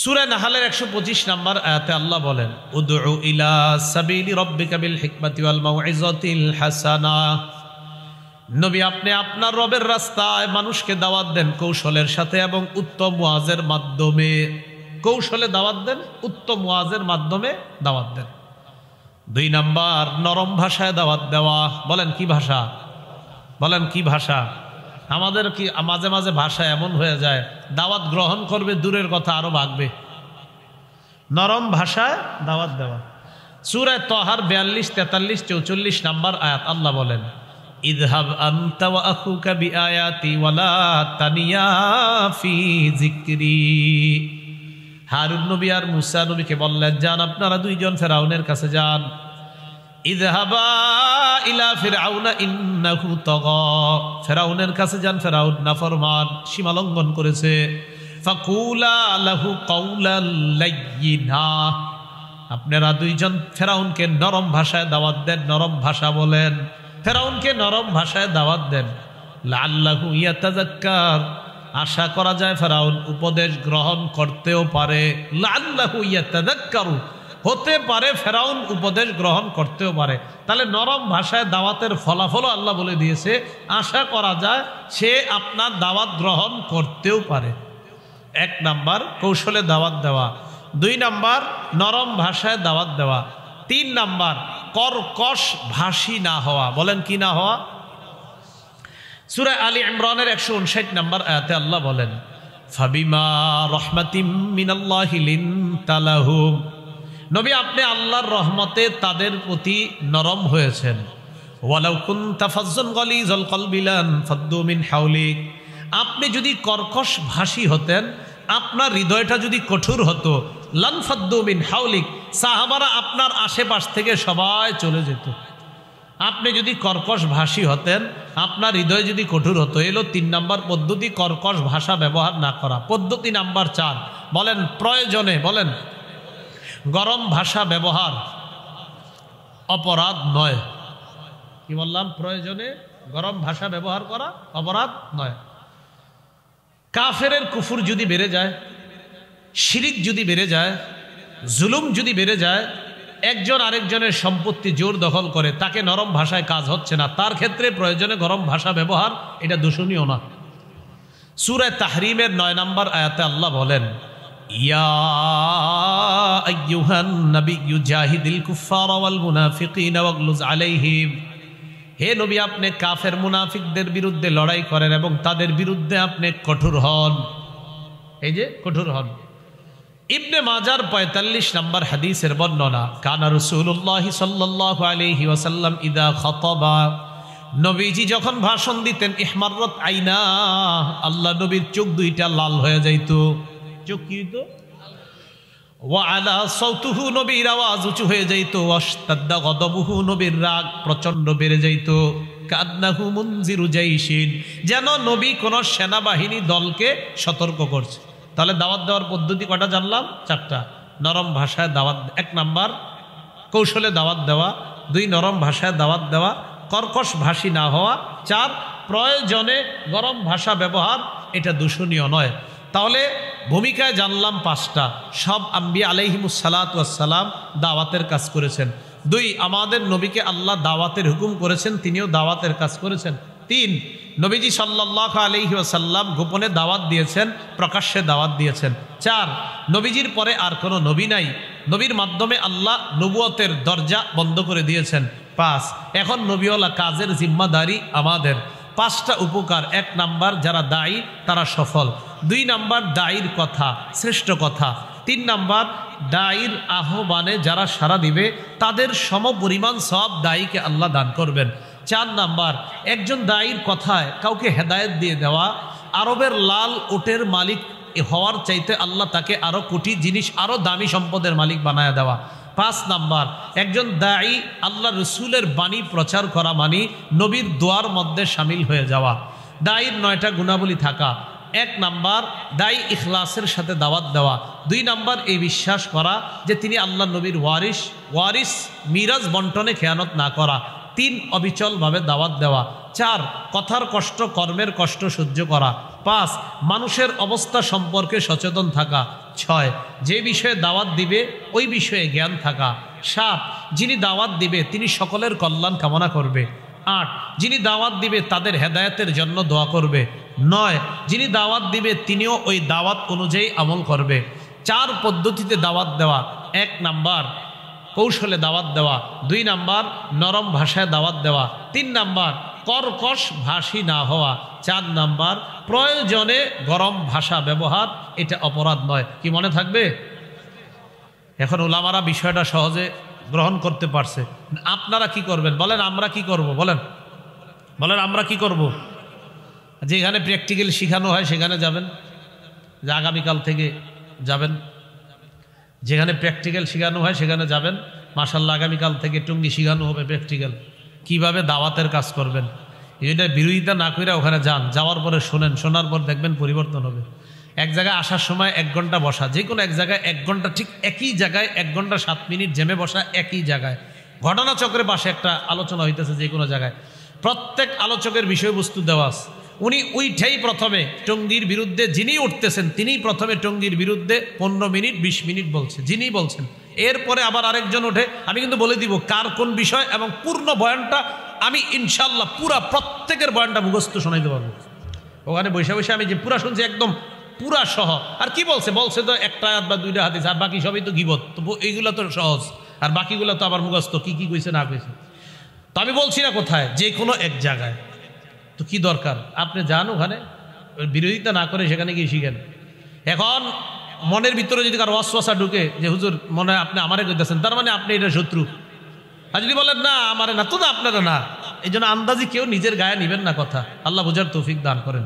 সূরা নাহলের 125 নাম্বার আয়াতে আল্লাহ বলেন, উদউ ইলা সাবিলি রাব্বিকা বিল হিকমাতি ওয়াল মাউইযাতিল হাসানা নবী আপনি আপনার রবের রাস্তায় মানুষকে দাওয়াত দেন কৌশলের সাথে এবং উত্তম ওয়াজের মাধ্যমে। কৌশলে দাওয়াত দেন, উত্তম ওয়াজের মাধ্যমে দাওয়াত দেন। 2 নাম্বার, নরম ভাষায় দাওয়াত দেওয়া। বলেন কি ভাষা? বলেন কি ভাষা? আমাদের কি মাঝে মাঝে ভাষা এমন হয়ে যায়, দাওয়াত গ্রহণ করবে দূরের কথা, আরো ভাগবে। নরম ভাষায় দাওয়াত দেওয়া। সূরা তাহার 42, 43, 44 নাম্বার আয়াত আল্লাহ বলেন, ইযহাব আনতা ওয়া আখুকা বিআয়াতি ওয়ালা তানিয়া ফি যিকরি। হারুন নবী আর মুসা নবীকে বললেন, যান আপনারা দুইজন ফেরাউনের কাছে যান। ইযহাবা ইলা ফিরআউনা ইন্নাহু তাগা। ফেরাউনের কাছে যান, ফেরাউন নাফরমান, সীমা লঙ্ঘন করেছে। ফাকুলা লাহু কাওলাল লাইয়িনা। আপনারা দুইজন ফেরাউনকে নরম ভাষায় দাওয়াত দেন, নরম ভাষা বলেন, ফেরাউনকে নরম ভাষায় দাওয়াত দেন। লাআল্লাহু ইয়াতাযাক্কার। আশা করা যায় ফেরাউন উপদেশ গ্রহণ করতেও পারে। লাআল্লাহু ইয়াতাযাক্কারু, হতে পারে ফেরাউন উপদেশ গ্রহণ করতেও পারে। তাহলে নরম ভাষায় দাওয়াতের ফলাফল আল্লাহ বলে দিয়েছে, আশা করা যায় সে আপনার দাওয়াত গ্রহণ করতেও পারে। 1 নাম্বার, কৌশলে দাওয়াত দেওয়া। 2 নাম্বার, নরম ভাষায় দাওয়াত দেওয়া। 3 নাম্বার, কর্কশ ভাষী না হওয়া। বলেন কি না হওয়া? সূরা আলী ইমরানের 159 নাম্বার আয়াতে আল্লাহ বলেন, ফাবিমা রাহমাতিম মিনাল্লাহি লিনতা লাহুম। নবী আপনি আল্লাহর রহমতে তাদের প্রতি নরম হয়েছেন। ওয়ালাউ কুনতা ফাজ্জান গালিজাল কলবি লানফাদ্দু মিন হাওলিক। আপনি যদি কর্কশ ভাষী হতেন, আপনার হৃদয়টা যদি কঠোর হতো, লানফাদ্দু মিন হাওলিক, সাহাবারা আপনার আশেপাশ থেকে সবাই চলে যেত। আপনি যদি কর্কশ ভাষী হতেন, আপনার হৃদয় যদি কঠোর হতো। এলো 3 নাম্বার পদ্ধতি, কর্কশ ভাষা ব্যবহার না করা। পদ্ধতি নাম্বার 4, বলেন প্রয়োজনে, বলেন গরম ভাষা ব্যবহার অপরাধ নয়। কি বললাম? প্রয়োজনে গরম ভাষা ব্যবহার করা অপরাধ নয়। কাফেরের কুফর যদি বেড়ে যায়, শিরিক যদি বেড়ে যায়, জুলুম যদি বেড়ে যায়, একজন আরেকজনের সম্পত্তি জোর দখল করে, তাকে নরম ভাষায় কাজ হচ্ছে না, তার ক্ষেত্রে প্রয়োজনে গরম ভাষা ব্যবহার এটা দূষণীয় না। সূরা তাহরিমের 9 নাম্বার আয়াতে আল্লাহ বলেন, ইয়া আইয়ুহান নাবিয়্যু জাহিদিল কুফারা ওয়াল মুনাফিকিনা ওয়াগলুজ আলাইহিম। হে নবী আপনি কাফের মুনাফিকদের বিরুদ্ধে লড়াই করেন এবং তাদের বিরুদ্ধে আপনি কঠোর হন। এই যে কঠোর হন। ইবনে মাজার 45 নম্বর হাদিসের বর্ণনা, কানা রাসূলুল্লাহ সাল্লাল্লাহু আলাইহি ওয়াসাল্লাম ইদা খাতাবা। নবীজি যখন ভাষণ দিতেন, ইহমাররাত আইনা, আল্লাহ নবীর চোখ দুইটা লাল হয়ে যাইত। চোখ কি হইতো? ওয়া আলা সাউতুহু, নবীর আওয়াজ উঁচু হয়ে যাইত। ওয়াশতাদ্দা গদবুহু, নবীর রাগ প্রচন্ড বেড়ে যাইত। কান্নাহু মুনজিরু জাইশিন, যেন নবী কোন সেনাবাহিনী দলকে সতর্ক করছে। তাহলে দাওয়াত দেওয়ার পদ্ধতি কটা জানলাম? 4টা। নরম ভাষায় দাওয়াত, 1 নাম্বার কৌশলে দাওয়াত দেওয়া। 2 নরম ভাষায় দাওয়াত দেওয়া, কর্কশ ভাষী না হওয়া। 4 প্রয়োজনে গরম ভাষা ব্যবহার, এটা দূষণীয় নয়। তাহলে ভূমিকায় জানলাম 5টা। সব আম্বিয়া আলাইহিমুস সালাতু ওয়াস সালাম দাওয়াতের কাজ করেছেন। 2 আমাদের নবীকে আল্লাহ দাওয়াতের হুকুম করেছেন, তিনিও দাওয়াতের কাজ করেছেন। 3 নবীজি সাল্লাল্লাহু আলাইহি ওয়াসাল্লাম গোপনে দাওয়াত দিয়েছেন, প্রকাশ্যে দাওয়াত দিয়েছেন। 4 নবীজির পরে আর কোনো নবী নাই, নবীর মাধ্যমে আল্লাহ নবুয়তের দরজা বন্ধ করে দিয়েছেন। 5 এখন নবীওয়ালা কাজের জিম্মাদারি আমাদের। 5টা উপকার। 1 নাম্বার যারা দায়ী তারা সফল। 2 নাম্বার দায়ীর কথা শ্রেষ্ঠ কথা। 3 নাম্বার দায়ীর আহ্বানে যারা সাড়া দিবে তাদের সমপরিমাণ সওয়াব দায়ীকে আল্লাহ দান করবেন। 4 নাম্বার একজন দায়ীর কথায় কাউকে হেদায়েত দিয়ে দেওয়া, আরবের লাল উটের মালিক হওয়ার চাইতে আল্লাহ তাকে আরো কোটি জিনিস, আরো দামি সম্পদের মালিক বানায় দেওয়া। 5 নাম্বার একজন দায়ী আল্লাহ রসুলের বাণী প্রচার করা মানে নবীর দোয়ার মধ্যে শামিল হয়ে যাওয়া। দায়ীর 9টা গুণাবলী থাকা। 1 নাম্বার দায়ী ইখলাসের সাথে দাওয়াত দেওয়া। 2 নাম্বার এই বিশ্বাস করা যে তিনি আল্লাহ নবীর ওয়ারিস মিরাজ বন্টনে খেয়ানত না করা। 3 অবিচলভাবে দাওয়াত দেওয়া। 4 কথার কষ্ট কর্মের কষ্ট সহ্য করা। 5 মানুষের অবস্থা সম্পর্কে সচেতন থাকা। 6 যে বিষয়ে দাওয়াত দিবে ওই বিষয়ে জ্ঞান থাকা। 7 যিনি দাওয়াত দিবে তিনি সকলের কল্যাণ কামনা করবে। 8 যিনি দাওয়াত দিবে তাদের হেদায়েতের জন্য দোয়া করবে। 9 যিনি দাওয়াত দিবে তিনিও ওই দাওয়াত অনুযায়ী আমল করবে। 4 পদ্ধতিতে দাওয়াত দেওয়া। 1 নাম্বার কৌশলে দাওয়াত দেওয়া, 2 নাম্বার নরম ভাষায় দাওয়াত দেওয়া, 3 নাম্বার কর্কশ ভাষী না হওয়া, 4 নাম্বার প্রয়োজনে গরম ভাষা ব্যবহার, এটা অপরাধ নয়। কি মনে থাকবে? এখন উলামারা বিষয়টা সহজে গ্রহণ করতে পারছে। আপনারা কি করবেন বলেন? আমরা কি করব বলেন? বলেন আমরা কি করব? যেখানে প্র্যাকটিক্যাল শেখানো হয় সেখানে যাবেন, যে আগামীকাল থেকে যাবেন। যেখানে প্র্যাকটিক্যাল শেখানো হয় সেখানে যাবেন। মাশাআল্লাহ আগামীকাল থেকে টুঙ্গি শেখানো হবে প্র্যাকটিক্যাল, কিভাবে দাওয়াতের কাজ করবেন। এটা বিরোধিতা না করে ওখানে যান, যাওয়ার পরে শোনেন, শোনার পর দেখবেন পরিবর্তন হবে। এক জায়গায় আসার সময় 1 ঘন্টা বসা, যে কোনো এক জায়গায় 1 ঘন্টা, ঠিক একই জায়গায় 1 ঘন্টা 7 মিনিট জেমে বসা, একই জায়গায় ঘটনাচক্রের পাশে একটা আলোচনা হইতেছে, যে কোনো জায়গায় প্রত্যেক আলোচকের বিষয়বস্তু দেওয়া আছে। উনি উইঠাই প্রথমে টঙ্গীর বিরুদ্ধে, যিনি উঠতেছেন তিনিই প্রথমে টঙ্গীর বিরুদ্ধে 15 মিনিট 20 মিনিট বলছে, যিনি বলছেন। এরপরে আবার আরেকজন ওঠে, আমি কিন্তু বলে দিব কার কোন বিষয়, এবং পূর্ণ বয়ানটা আমি ইনশাল্লাহ পুরা প্রত্যেকের বয়ানটা মুখস্থ শোনাইতে পারবো। ওখানে বসে বসে আমি যে পুরা শুনছি একদম পুরা সহ। আর কি বলছে? বলছে তো 1টা আয়াত বা 2টা হাদিস, আর বাকি সবই তো গীবত। তো এইগুলো তো সহজ, আর বাকিগুলো তো আবার মুখস্থ, কি কি কইছে না কইছে। তো আমি বলছি না কোথায়, যে কোনো এক জায়গায়। তো কি দরকার, আপনি যান ওখানে, বিরোধিতা না করে সেখানে গিয়ে শিখেন। এখন মনের ভিতরে যদি কারো ওয়াসওয়াসা ঢুকে যে হুজুর মনে হয় আপনি আমারে কইতেছেন, তার মানে আপনি এটা শত্রু। আর যদি বলেন না আমারে না, তো না আপনারা না, এই জন্য আন্দাজি কেউ নিজের গায়ে নিবেন না কথা। আল্লাহ বুঝার তৌফিক দান করেন।